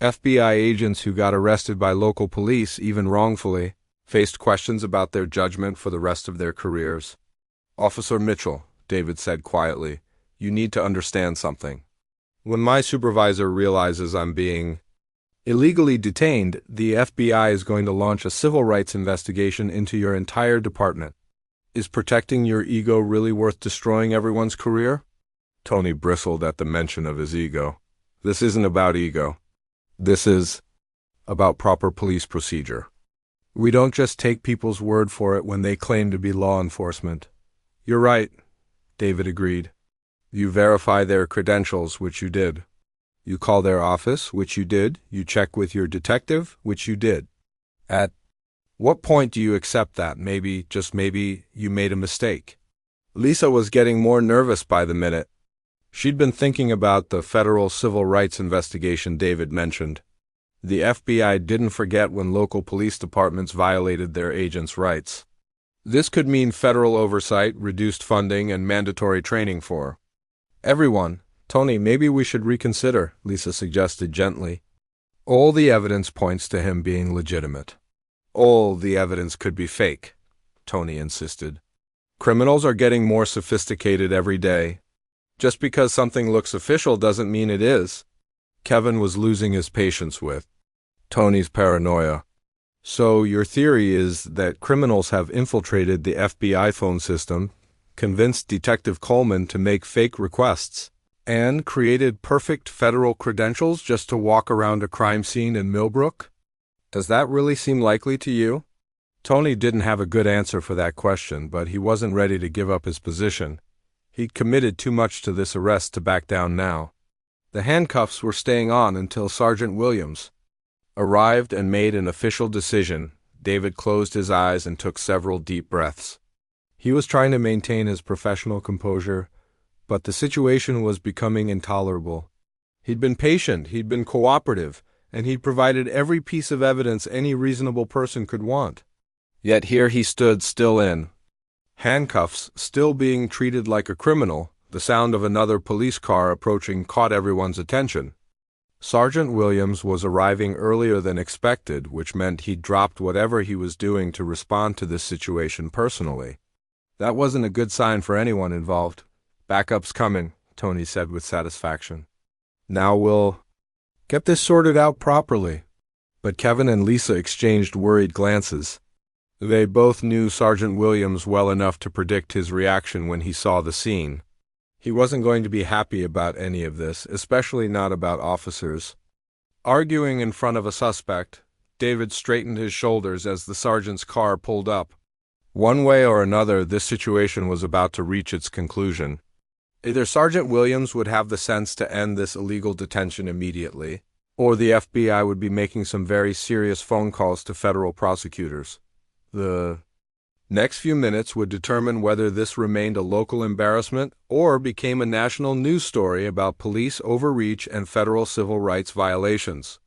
FBI agents who got arrested by local police, even wrongfully, faced questions about their judgment for the rest of their careers. "Officer Mitchell," David said quietly, "you need to understand something. When my supervisor realizes I'm being illegally detained, the FBI is going to launch a civil rights investigation into your entire department. Is protecting your ego really worth destroying everyone's career?" Tony bristled at the mention of his ego. "This isn't about ego. This is about proper police procedure. We don't just take people's word for it when they claim to be law enforcement." "You're right," David agreed. "You verify their credentials, which you did. You call their office, which you did. You check with your detective, which you did. At what point do you accept that maybe, just maybe, you made a mistake?" Lisa was getting more nervous by the minute. She'd been thinking about the federal civil rights investigation David mentioned. The FBI didn't forget when local police departments violated their agents' rights. This could mean federal oversight, reduced funding, and mandatory training for everyone. "Tony, maybe we should reconsider," Lisa suggested gently. "All the evidence points to him being legitimate." "All the evidence could be fake," Tony insisted. "Criminals are getting more sophisticated every day. Just because something looks official doesn't mean it is." Kevin was losing his patience with Tony's paranoia. "So your theory is that criminals have infiltrated the FBI phone system, convinced Detective Coleman to make fake requests, and created perfect federal credentials just to walk around a crime scene in Millbrook? Does that really seem likely to you?" Tony didn't have a good answer for that question, but he wasn't ready to give up his position. He'd committed too much to this arrest to back down now. The handcuffs were staying on until Sergeant Williams arrived and made an official decision. David closed his eyes and took several deep breaths. He was trying to maintain his professional composure, but the situation was becoming intolerable. He'd been patient, he'd been cooperative, and he'd provided every piece of evidence any reasonable person could want. Yet here he stood still in handcuffs, still being treated like a criminal. The sound of another police car approaching caught everyone's attention. Sergeant Williams was arriving earlier than expected, which meant he'd dropped whatever he was doing to respond to this situation personally. That wasn't a good sign for anyone involved. "Backup's coming," Tony said with satisfaction. "Now we'll get this sorted out properly." But Kevin and Lisa exchanged worried glances. They both knew Sergeant Williams well enough to predict his reaction when he saw the scene. He wasn't going to be happy about any of this, especially not about officers arguing in front of a suspect. David straightened his shoulders as the sergeant's car pulled up. One way or another, this situation was about to reach its conclusion. Either Sergeant Williams would have the sense to end this illegal detention immediately, or the FBI would be making some very serious phone calls to federal prosecutors. The next few minutes would determine whether this remained a local embarrassment or became a national news story about police overreach and federal civil rights violations.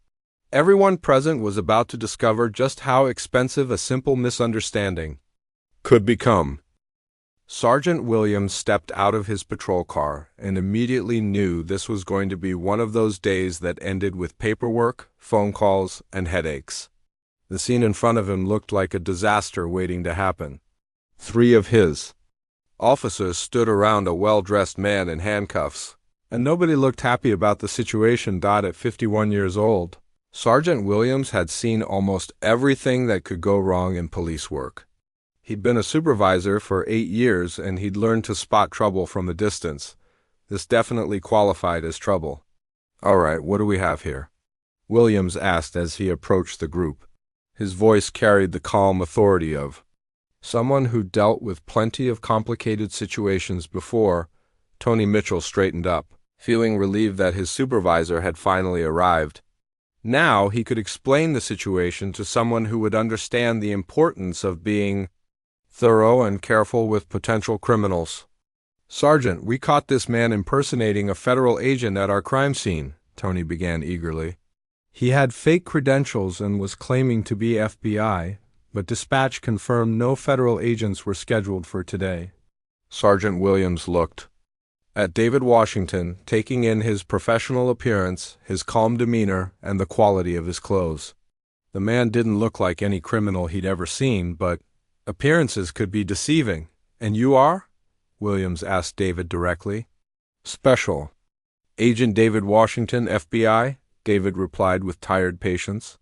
Everyone present was about to discover just how expensive a simple misunderstanding could become. Sergeant Williams stepped out of his patrol car and immediately knew this was going to be one of those days that ended with paperwork, phone calls, and headaches. The scene in front of him looked like a disaster waiting to happen. 3 of his officers stood around a well-dressed man in handcuffs, and nobody looked happy about the situation. At 51 years old, Sergeant Williams had seen almost everything that could go wrong in police work. He'd been a supervisor for 8 years, and he'd learned to spot trouble from a distance. This definitely qualified as trouble. "All right, what do we have here?" Williams asked as he approached the group. His voice carried the calm authority of someone who dealt with plenty of complicated situations before. Tony Mitchell straightened up, feeling relieved that his supervisor had finally arrived. Now he could explain the situation to someone who would understand the importance of being thorough and careful with potential criminals. "Sergeant, we caught this man impersonating a federal agent at our crime scene," Tony began eagerly. He had fake credentials and was claiming to be FBI, but dispatch confirmed no federal agents were scheduled for today. Sergeant Williams looked at David Washington, taking in his professional appearance, his calm demeanor, and the quality of his clothes. The man didn't look like any criminal he'd ever seen, but appearances could be deceiving. "And you are?" Williams asked David directly. "Special Agent David Washington, FBI," David replied with tired patience.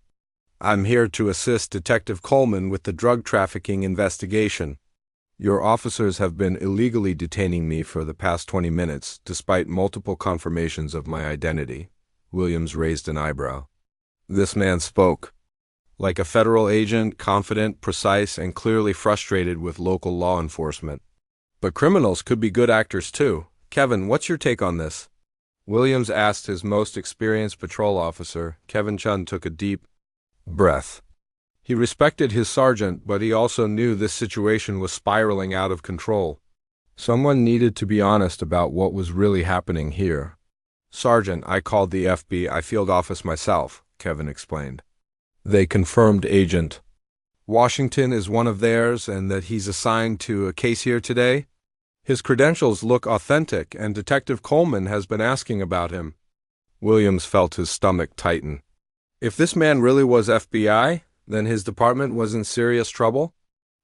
"I'm here to assist Detective Coleman with the drug trafficking investigation. Your officers have been illegally detaining me for the past 20 minutes, despite multiple confirmations of my identity." Williams raised an eyebrow. This man spoke like a federal agent, confident, precise, and clearly frustrated with local law enforcement. But criminals could be good actors too. "Kevin, what's your take on this?" Williams asked his most experienced patrol officer. Kevin Chun took a deep breath. He respected his sergeant, but he also knew this situation was spiraling out of control. Someone needed to be honest about what was really happening here. "Sergeant, I called the FBI field office myself," Kevin explained. They confirmed Agent Washington is one of theirs and that he's assigned to a case here today. His credentials look authentic, and Detective Coleman has been asking about him. Williams felt his stomach tighten. If this man really was FBI, then his department was in serious trouble.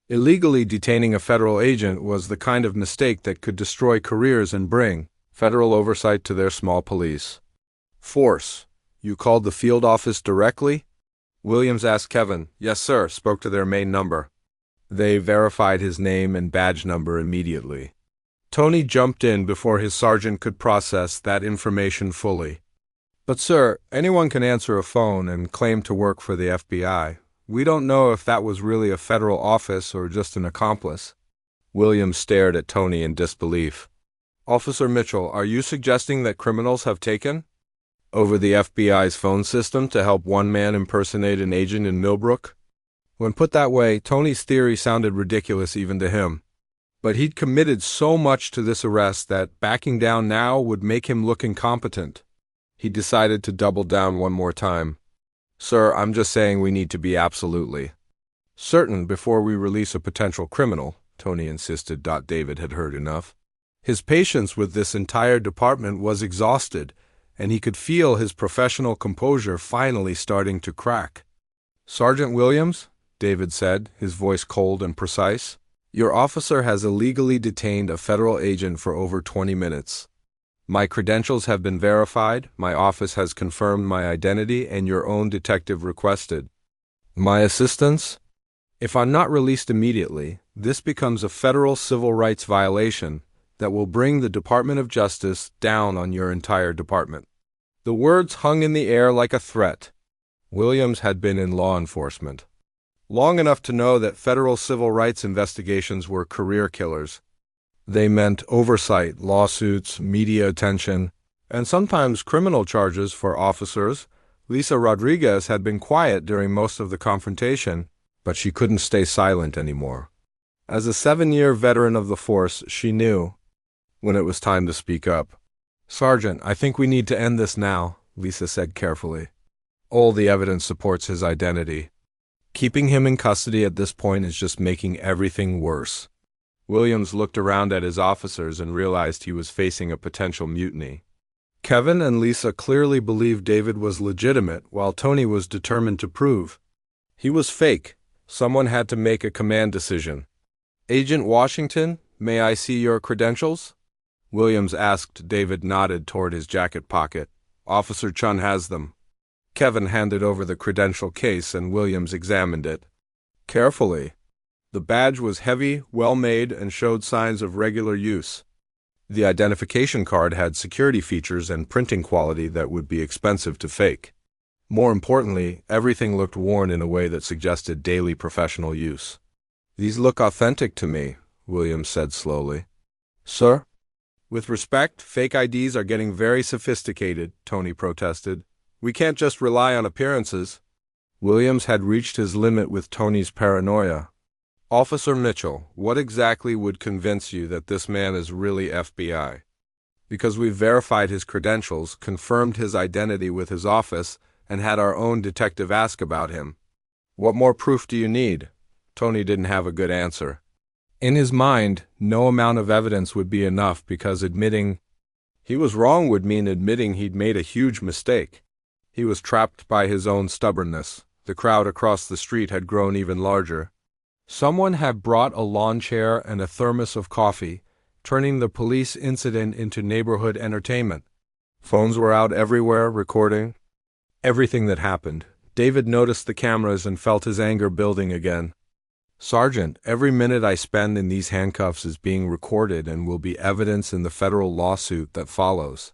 Illegally detaining a federal agent was the kind of mistake that could destroy careers and bring federal oversight to their small police force. "You called the field office directly?" Williams asked Kevin. "Yes, sir," spoke to their main number. They verified his name and badge number immediately. Tony jumped in before his sergeant could process that information fully. "But sir, anyone can answer a phone and claim to work for the FBI. We don't know if that was really a federal office or just an accomplice." Williams stared at Tony in disbelief. "Officer Mitchell, are you suggesting that criminals have taken over the FBI's phone system to help one man impersonate an agent in Millbrook?" When put that way, Tony's theory sounded ridiculous even to him. But he'd committed so much to this arrest that backing down now would make him look incompetent. He decided to double down one more time. "Sir, I'm just saying we need to be absolutely certain before we release a potential criminal," Tony insisted. David had heard enough. His patience with this entire department was exhausted, and he could feel his professional composure finally starting to crack. "Sergeant Williams," David said, his voice cold and precise, "your officer has illegally detained a federal agent for over 20 minutes. My credentials have been verified, my office has confirmed my identity, and your own detective requested my assistance. If I'm not released immediately, this becomes a federal civil rights violation that will bring the Department of Justice down on your entire department." The words hung in the air like a threat. Williams had been in law enforcement long enough to know that federal civil rights investigations were career killers. They meant oversight, lawsuits, media attention, and sometimes criminal charges for officers. Lisa Rodriguez had been quiet during most of the confrontation, but she couldn't stay silent anymore. As a 7-year veteran of the force, she knew when it was time to speak up. "Sergeant, I think we need to end this now," Lisa said carefully. "All the evidence supports his identity. Keeping him in custody at this point is just making everything worse." Williams looked around at his officers and realized he was facing a potential mutiny. Kevin and Lisa clearly believed David was legitimate, while Tony was determined to prove he was fake. Someone had to make a command decision. "Agent Washington, may I see your credentials?" Williams asked. David nodded toward his jacket pocket. "Officer Chun has them." Kevin handed over the credential case and Williams examined it carefully. The badge was heavy, well-made, and showed signs of regular use. The identification card had security features and printing quality that would be expensive to fake. More importantly, everything looked worn in a way that suggested daily professional use. "These look authentic to me," Williams said slowly. "Sir?" "With respect, fake IDs are getting very sophisticated," Tony protested. "We can't just rely on appearances." Williams had reached his limit with Tony's paranoia. "Officer Mitchell, what exactly would convince you that this man is really FBI?" "Because we've verified his credentials, confirmed his identity with his office, and had our own detective ask about him." "What more proof do you need?" Tony didn't have a good answer. In his mind, no amount of evidence would be enough because admitting he was wrong would mean admitting he'd made a huge mistake. He was trapped by his own stubbornness. The crowd across the street had grown even larger. Someone had brought a lawn chair and a thermos of coffee, turning the police incident into neighborhood entertainment. Phones were out everywhere, recording everything that happened. David noticed the cameras and felt his anger building again. "Sergeant, every minute I spend in these handcuffs is being recorded and will be evidence in the federal lawsuit that follows.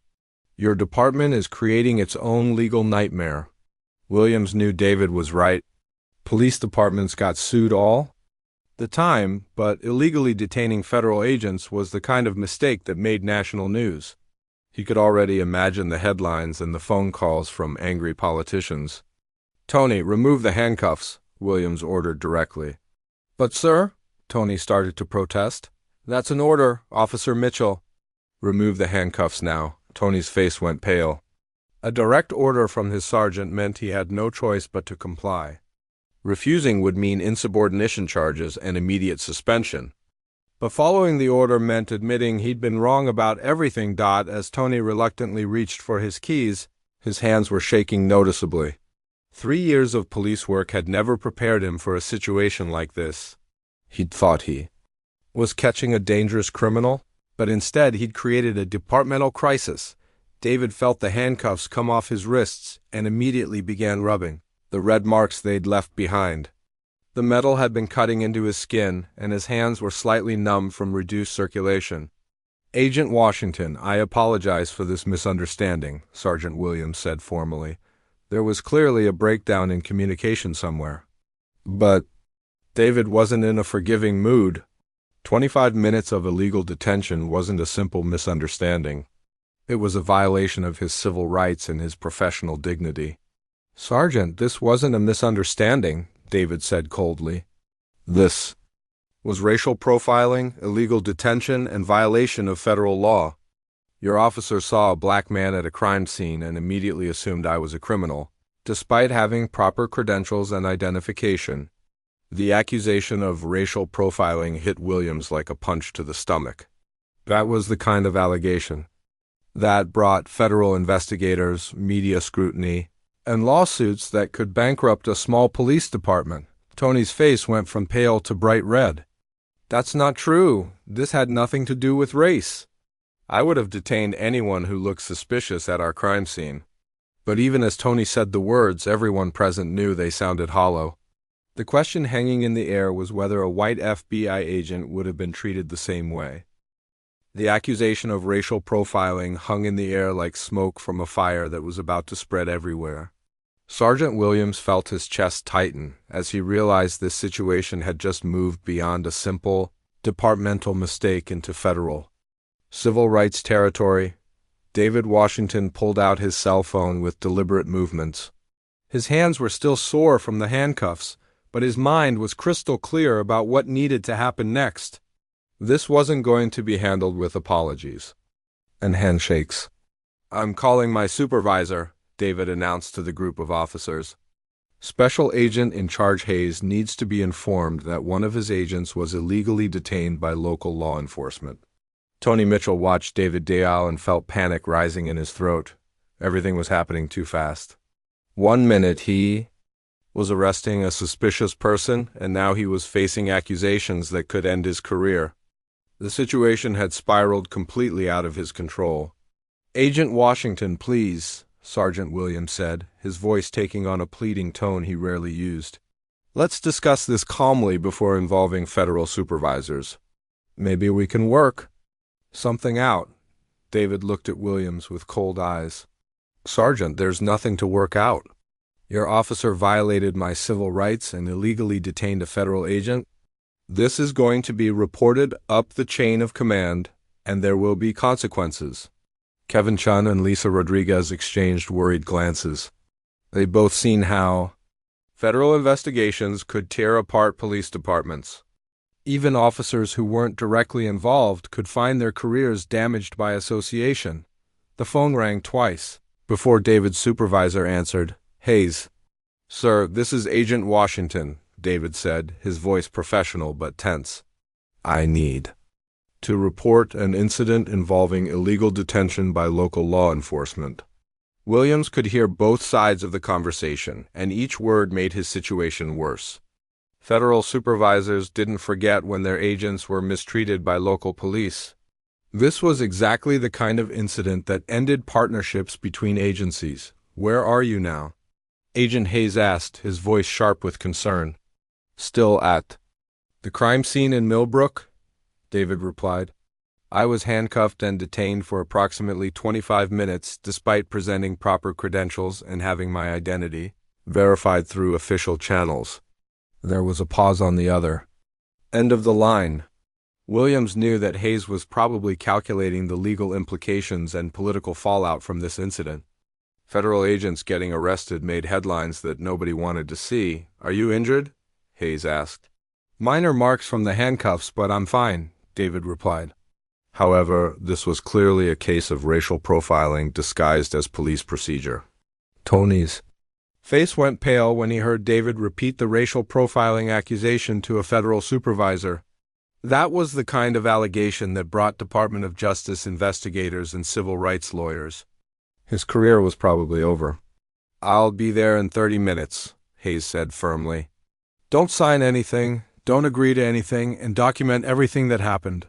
Your department is creating its own legal nightmare." Williams knew David was right. Police departments got sued all the time, but illegally detaining federal agents was the kind of mistake that made national news. He could already imagine the headlines and the phone calls from angry politicians. "Tony, remove the handcuffs," Williams ordered directly. "But sir," Tony started to protest. "That's an order, Officer Mitchell." "Remove the handcuffs now." Tony's face went pale. A direct order from his sergeant meant he had no choice but to comply. Refusing would mean insubordination charges and immediate suspension. But following the order meant admitting he'd been wrong about everything. As Tony reluctantly reached for his keys, his hands were shaking noticeably. 3 years of police work had never prepared him for a situation like this. He'd thought he was catching a dangerous criminal, but instead he'd created a departmental crisis. David felt the handcuffs come off his wrists and immediately began rubbing the red marks they'd left behind. The metal had been cutting into his skin, and his hands were slightly numb from reduced circulation. "Agent Washington, I apologize for this misunderstanding," Sergeant Williams said formally. "There was clearly a breakdown in communication somewhere." But David wasn't in a forgiving mood. 25 minutes of illegal detention wasn't a simple misunderstanding. It was a violation of his civil rights and his professional dignity. "Sergeant, this wasn't a misunderstanding," David said coldly. "This was racial profiling, illegal detention, and violation of federal law. Your officer saw a black man at a crime scene and immediately assumed I was a criminal, despite having proper credentials and identification." The accusation of racial profiling hit Williams like a punch to the stomach. That was the kind of allegation that brought federal investigators, media scrutiny, and lawsuits that could bankrupt a small police department. Tony's face went from pale to bright red. "That's not true. This had nothing to do with race. I would have detained anyone who looked suspicious at our crime scene." But even as Tony said the words, everyone present knew they sounded hollow. The question hanging in the air was whether a white FBI agent would have been treated the same way. The accusation of racial profiling hung in the air like smoke from a fire that was about to spread everywhere. Sergeant Williams felt his chest tighten as he realized this situation had just moved beyond a simple, departmental mistake into federal, civil rights territory. David Washington pulled out his cell phone with deliberate movements. His hands were still sore from the handcuffs, but his mind was crystal clear about what needed to happen next. This wasn't going to be handled with apologies and handshakes. "I'm calling my supervisor," David announced to the group of officers. Special Agent in Charge Hayes needs to be informed that one of his agents was illegally detained by local law enforcement. Tony Mitchell watched David Dayal and felt panic rising in his throat. Everything was happening too fast. 1 minute he was arresting a suspicious person, and now he was facing accusations that could end his career. The situation had spiraled completely out of his control. "Agent Washington, please," Sergeant Williams said, his voice taking on a pleading tone he rarely used. "Let's discuss this calmly before involving federal supervisors. Maybe we can work something out." David looked at Williams with cold eyes. "Sergeant, there's nothing to work out. Your officer violated my civil rights and illegally detained a federal agent. This is going to be reported up the chain of command, and there will be consequences." Kevin Chun and Lisa Rodriguez exchanged worried glances. They'd both seen how federal investigations could tear apart police departments. Even officers who weren't directly involved could find their careers damaged by association. The phone rang twice before David's supervisor answered. "Hayes." "Sir, this is Agent Washington," David said, his voice professional but tense. "I need to report an incident involving illegal detention by local law enforcement." Williams could hear both sides of the conversation, and each word made his situation worse. Federal supervisors didn't forget when their agents were mistreated by local police. This was exactly the kind of incident that ended partnerships between agencies. "Where are you now?" Agent Hayes asked, his voice sharp with concern. "Still at the crime scene in Millbrook," David replied. "I was handcuffed and detained for approximately 25 minutes despite presenting proper credentials and having my identity verified through official channels." There was a pause on the other end of the line. Williams knew that Hayes was probably calculating the legal implications and political fallout from this incident. Federal agents getting arrested made headlines that nobody wanted to see. "Are you injured?" Hayes asked. "Minor marks from the handcuffs, but I'm fine," David replied. However, this was clearly a case of racial profiling disguised as police procedure. Tony's face went pale when he heard David repeat the racial profiling accusation to a federal supervisor. That was the kind of allegation that brought Department of Justice investigators and civil rights lawyers. His career was probably over. "I'll be there in 30 minutes, Hayes said firmly. "Don't sign anything, don't agree to anything, and document everything that happened."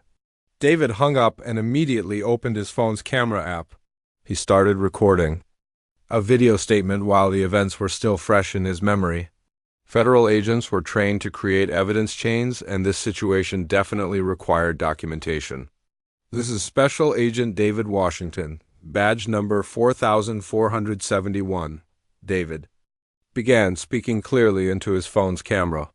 David hung up and immediately opened his phone's camera app. He started recording a video statement while the events were still fresh in his memory. Federal agents were trained to create evidence chains, and this situation definitely required documentation. "This is Special Agent David Washington, badge number 4471, David began, speaking clearly into his phone's camera.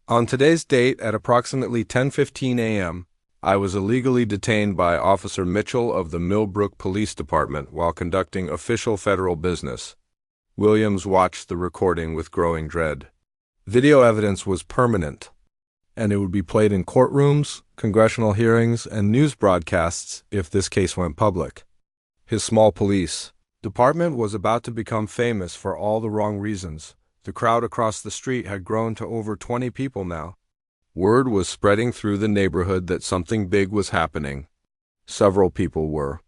"On today's date at approximately 10:15 a.m., I was illegally detained by Officer Mitchell of the Millbrook Police Department while conducting official federal business." Williams watched the recording with growing dread. Video evidence was permanent, and it would be played in courtrooms, congressional hearings, and news broadcasts if this case went public. His small police department was about to become famous for all the wrong reasons. The crowd across the street had grown to over 20 people now. Word was spreading through the neighborhood that something big was happening. Several people were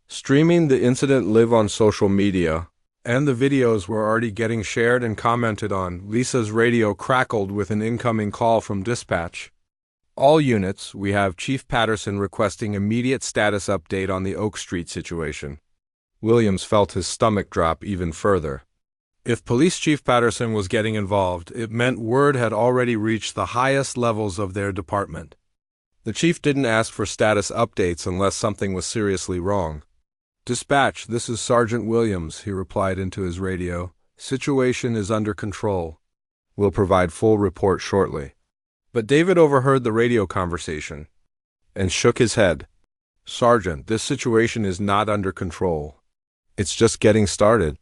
streaming the incident live on social media, and the videos were already getting shared and commented on. Lisa's radio crackled with an incoming call from dispatch. "All units, we have Chief Patterson requesting immediate status update on the Oak Street situation." Williams felt his stomach drop even further. If Police Chief Patterson was getting involved, it meant word had already reached the highest levels of their department. The chief didn't ask for status updates unless something was seriously wrong. "Dispatch, this is Sergeant Williams," he replied into his radio. Situation is under control. We'll provide full report shortly. But David overheard the radio conversation and shook his head. Sergeant, this situation is not under control. It's just getting started.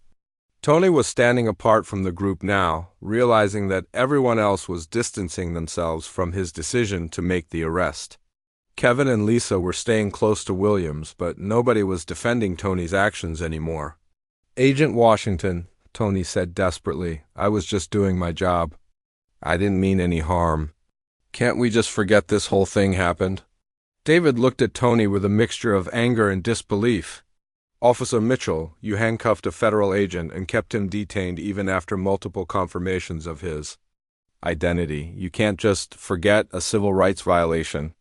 Tony was standing apart from the group now, realizing that everyone else was distancing themselves from his decision to make the arrest. Kevin and Lisa were staying close to Williams, but nobody was defending Tony's actions anymore. Agent Washington, Tony said desperately, I was just doing my job. I didn't mean any harm. Can't we just forget this whole thing happened? David looked at Tony with a mixture of anger and disbelief. Officer Mitchell, you handcuffed a federal agent and kept him detained even after multiple confirmations of his identity. You can't just forget a civil rights violation.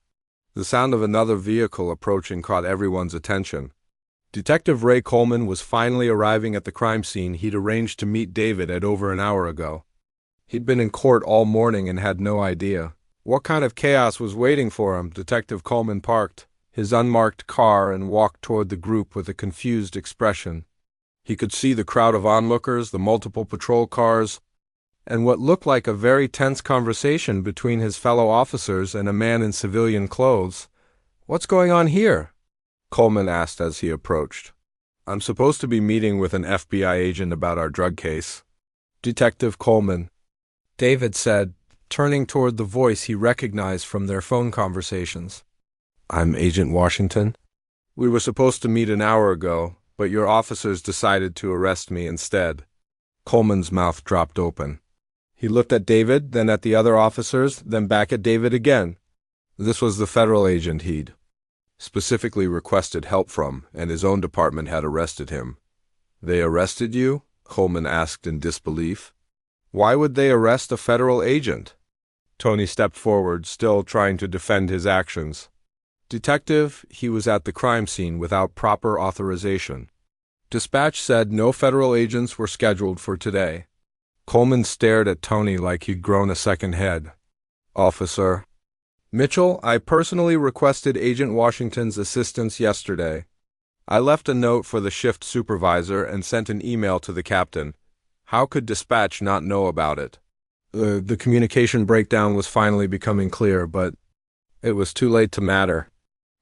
The sound of another vehicle approaching caught everyone's attention. Detective Ray Coleman was finally arriving at the crime scene he'd arranged to meet David at over an hour ago. He'd been in court all morning and had no idea what kind of chaos was waiting for him. Detective Coleman parked his unmarked car and walked toward the group with a confused expression. He could see the crowd of onlookers, the multiple patrol cars, and what looked like a very tense conversation between his fellow officers and a man in civilian clothes. What's going on here? Coleman asked as he approached. I'm supposed to be meeting with an FBI agent about our drug case. Detective Coleman, David said, turning toward the voice he recognized from their phone conversations. I'm Agent Washington. We were supposed to meet an hour ago, but your officers decided to arrest me instead. Coleman's mouth dropped open. He looked at David, then at the other officers, then back at David again. This was the federal agent he'd specifically requested help from, and his own department had arrested him. They arrested you? Coleman asked in disbelief. Why would they arrest a federal agent? Tony stepped forward, still trying to defend his actions. Detective, he was at the crime scene without proper authorization. Dispatch said no federal agents were scheduled for today. Coleman stared at Tony like he'd grown a second head. Officer Mitchell, I personally requested Agent Washington's assistance yesterday. I left a note for the shift supervisor and sent an email to the captain. How could dispatch not know about it? The communication breakdown was finally becoming clear, but it was too late to matter.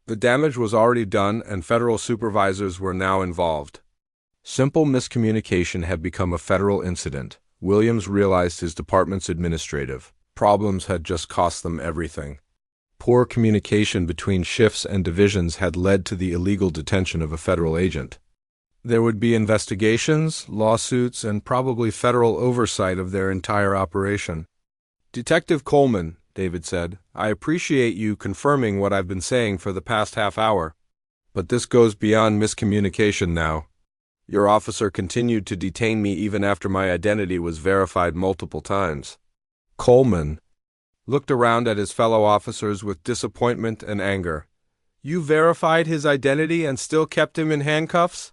The damage was already done, and federal supervisors were now involved. Simple miscommunication had become a federal incident. Williams realized his department's administrative problems had just cost them everything. Poor communication between shifts and divisions had led to the illegal detention of a federal agent. There would be investigations, lawsuits, and probably federal oversight of their entire operation. Detective Coleman, David said, I appreciate you confirming what I've been saying for the past half hour, but this goes beyond miscommunication now. Your officer continued to detain me even after my identity was verified multiple times. Coleman looked around at his fellow officers with disappointment and anger. You verified his identity and still kept him in handcuffs?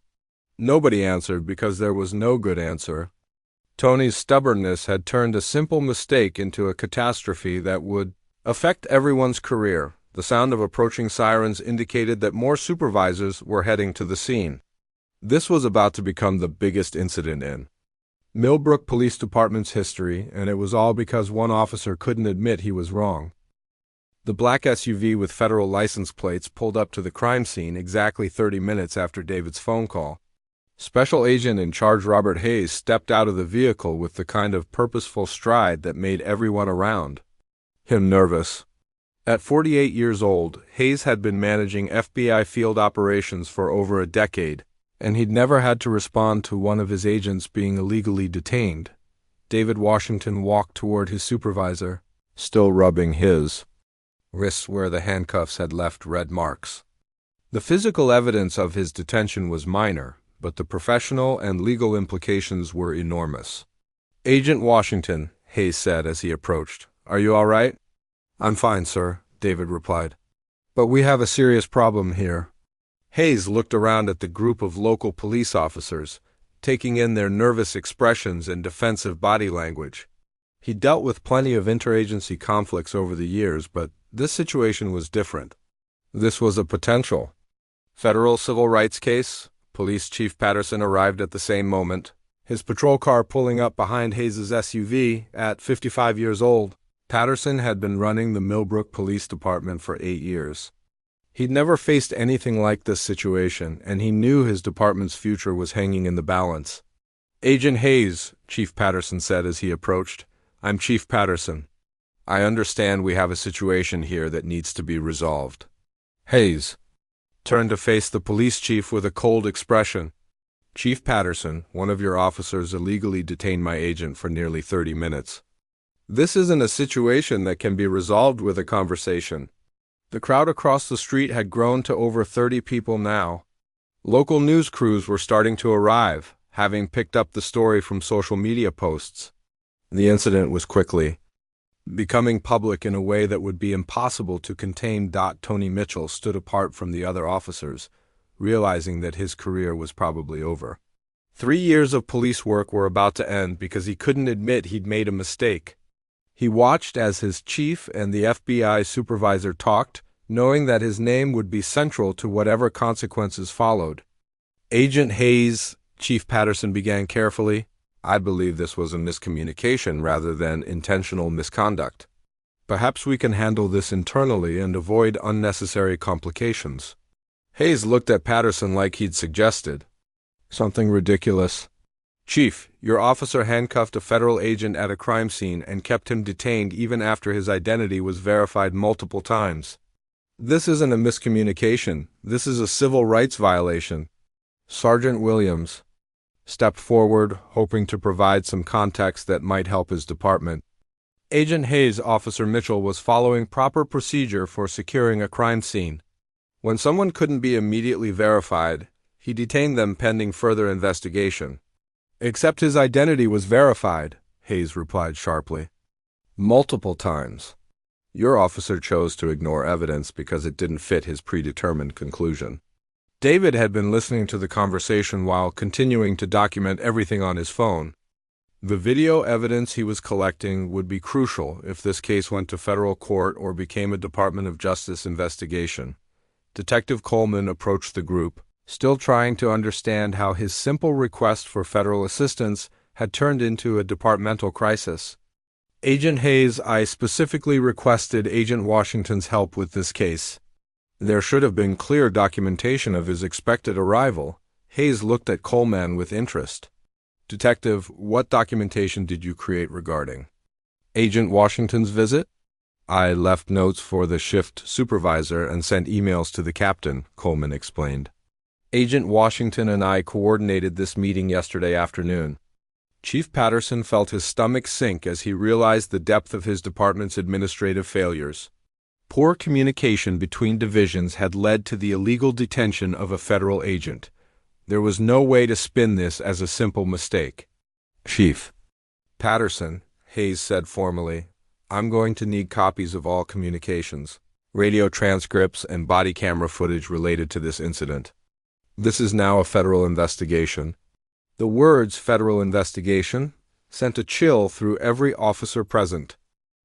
Nobody answered because there was no good answer. Tony's stubbornness had turned a simple mistake into a catastrophe that would affect everyone's career. The sound of approaching sirens indicated that more supervisors were heading to the scene. This was about to become the biggest incident in Millbrook Police Department's history, and it was all because one officer couldn't admit he was wrong. The black SUV with federal license plates pulled up to the crime scene exactly 30 minutes after David's phone call. Special Agent in Charge Robert Hayes stepped out of the vehicle with the kind of purposeful stride that made everyone around him nervous. At 48 years old, Hayes had been managing FBI field operations for over a decade, and he'd never had to respond to one of his agents being illegally detained. David Washington walked toward his supervisor, still rubbing his wrists where the handcuffs had left red marks. The physical evidence of his detention was minor, but the professional and legal implications were enormous. Agent Washington, Hayes said as he approached, are you all right? I'm fine, sir, David replied. But we have a serious problem here. Hayes looked around at the group of local police officers, taking in their nervous expressions and defensive body language. He dealt with plenty of interagency conflicts over the years, but this situation was different. This was a potential federal civil rights case. Police Chief Patterson arrived at the same moment, his patrol car pulling up behind Hayes's SUV. At 55 years old, Patterson had been running the Millbrook Police Department for 8 years. He'd never faced anything like this situation, and he knew his department's future was hanging in the balance. "Agent Hayes," Chief Patterson said as he approached. "I'm Chief Patterson. I understand we have a situation here that needs to be resolved." Hayes turned to face the police chief with a cold expression. "Chief Patterson, one of your officers illegally detained my agent for nearly 30 minutes. This isn't a situation that can be resolved with a conversation." The crowd across the street had grown to over 30 people now. Local news crews were starting to arrive, having picked up the story from social media posts. The incident was quickly becoming public in a way that would be impossible to contain. Tony Mitchell stood apart from the other officers, realizing that his career was probably over. 3 years of police work were about to end because he couldn't admit he'd made a mistake. He watched as his chief and the FBI supervisor talked, knowing that his name would be central to whatever consequences followed. "Agent Hayes," Chief Patterson began carefully, "I believe this was a miscommunication rather than intentional misconduct. Perhaps we can handle this internally and avoid unnecessary complications." Hayes looked at Patterson like he'd suggested something ridiculous. "Chief, your officer handcuffed a federal agent at a crime scene and kept him detained even after his identity was verified multiple times. This isn't a miscommunication. This is a civil rights violation." Sergeant Williams stepped forward, hoping to provide some context that might help his department. "Agent Hayes, Officer Mitchell was following proper procedure for securing a crime scene. When someone couldn't be immediately verified, he detained them pending further investigation." "Except his identity was verified," Hayes replied sharply. "Multiple times. Your officer chose to ignore evidence because it didn't fit his predetermined conclusion." David had been listening to the conversation while continuing to document everything on his phone. The video evidence he was collecting would be crucial if this case went to federal court or became a Department of Justice investigation. Detective Coleman approached the group, still trying to understand how his simple request for federal assistance had turned into a departmental crisis. "Agent Hayes, I specifically requested Agent Washington's help with this case. There should have been clear documentation of his expected arrival." Hayes looked at Coleman with interest. "Detective, what documentation did you create regarding Agent Washington's visit?" "I left notes for the shift supervisor and sent emails to the captain," Coleman explained. "Agent Washington and I coordinated this meeting yesterday afternoon." Chief Patterson felt his stomach sink as he realized the depth of his department's administrative failures. Poor communication between divisions had led to the illegal detention of a federal agent. There was no way to spin this as a simple mistake. "Chief Patterson," Hayes said formally, "I'm going to need copies of all communications, radio transcripts, and body camera footage related to this incident. This is now a federal investigation." The words "federal investigation" sent a chill through every officer present.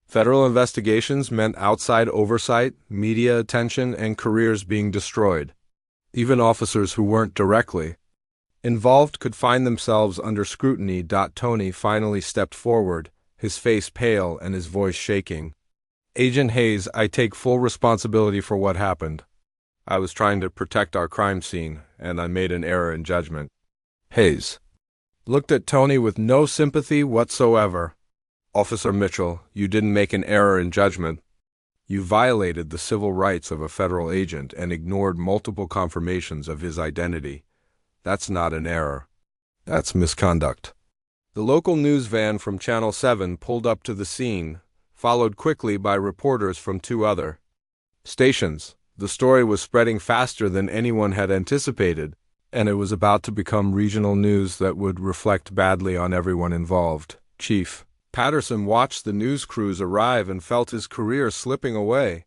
Federal investigations meant outside oversight, media attention, and careers being destroyed. Even officers who weren't directly involved could find themselves under scrutiny. Tony finally stepped forward, his face pale and his voice shaking. "Agent Hayes, I take full responsibility for what happened. I was trying to protect our crime scene, and I made an error in judgment." Hayes looked at Tony with no sympathy whatsoever. "Officer Mitchell, you didn't make an error in judgment. You violated the civil rights of a federal agent and ignored multiple confirmations of his identity. That's not an error. That's misconduct." The local news van from Channel 7 pulled up to the scene, followed quickly by reporters from 2 other stations. The story was spreading faster than anyone had anticipated, and it was about to become regional news that would reflect badly on everyone involved. Chief Patterson watched the news crews arrive and felt his career slipping away.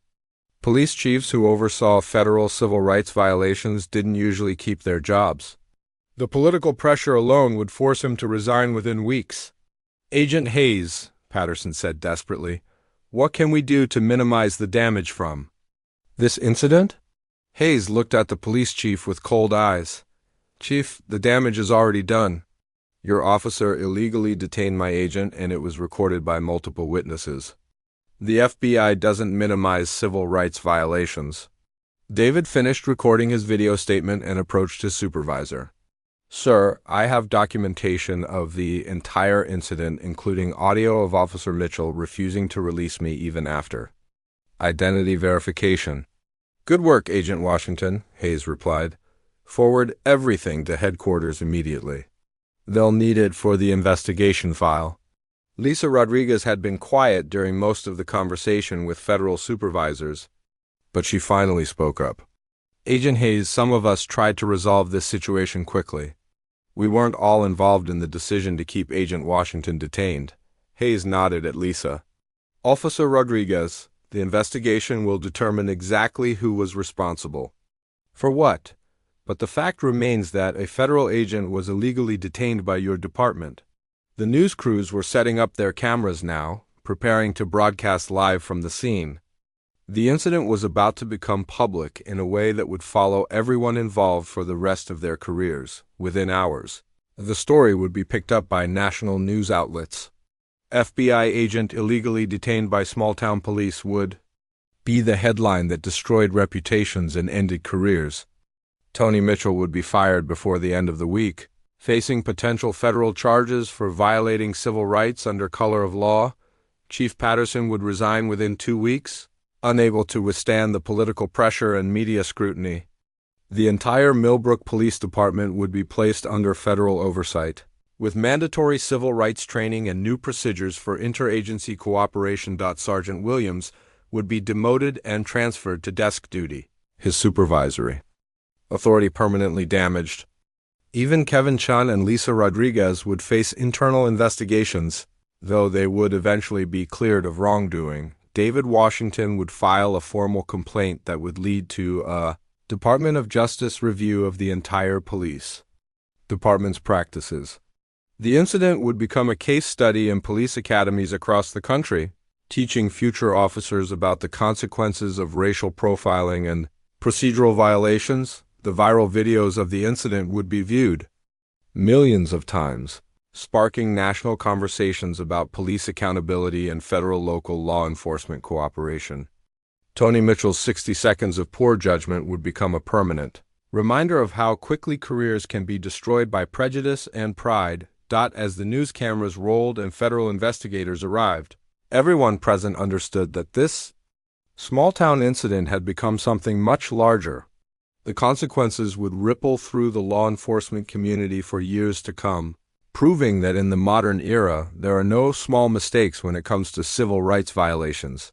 Police chiefs who oversaw federal civil rights violations didn't usually keep their jobs. The political pressure alone would force him to resign within weeks. "Agent Hayes," Patterson said desperately, "what can we do to minimize the damage from this incident?" Hayes looked at the police chief with cold eyes. "Chief, the damage is already done. Your officer illegally detained my agent, and it was recorded by multiple witnesses. The FBI doesn't minimize civil rights violations. David finished recording his video statement and approached his supervisor. Sir, I have documentation of the entire incident, including audio of Officer Mitchell refusing to release me even after identity verification. Good work, Agent Washington, Hayes replied. Forward everything to headquarters immediately. They'll need it for the investigation file. Lisa Rodriguez had been quiet during most of the conversation with federal supervisors, but she finally spoke up. Agent Hayes, some of us tried to resolve this situation quickly. We weren't all involved in the decision to keep Agent Washington detained. Hayes nodded at Lisa. Officer Rodriguez, the investigation will determine exactly who was responsible. For what? But the fact remains that a federal agent was illegally detained by your department. The news crews were setting up their cameras now, preparing to broadcast live from the scene. The incident was about to become public in a way that would follow everyone involved for the rest of their careers, within hours. The story would be picked up by national news outlets. FBI agent illegally detained by small-town police would be the headline that destroyed reputations and ended careers. Tony Mitchell would be fired before the end of the week, facing potential federal charges for violating civil rights under color of law. Chief Patterson would resign within 2 weeks, unable to withstand the political pressure and media scrutiny. The entire Millbrook Police Department would be placed under federal oversight, with mandatory civil rights training and new procedures for interagency cooperation. Sergeant Williams would be demoted and transferred to desk duty, his supervisory authority permanently damaged. Even Kevin Chun and Lisa Rodriguez would face internal investigations, though they would eventually be cleared of wrongdoing. David Washington would file a formal complaint that would lead to a Department of Justice review of the entire police department's practices. The incident would become a case study in police academies across the country, teaching future officers about the consequences of racial profiling and procedural violations. The viral videos of the incident would be viewed millions of times, sparking national conversations about police accountability and federal-local law enforcement cooperation. Tony Mitchell's 60 seconds of poor judgment would become a permanent reminder of how quickly careers can be destroyed by prejudice and pride. As the news cameras rolled and federal investigators arrived, everyone present understood that this small-town incident had become something much larger. The consequences would ripple through the law enforcement community for years to come, proving that in the modern era, there are no small mistakes when it comes to civil rights violations.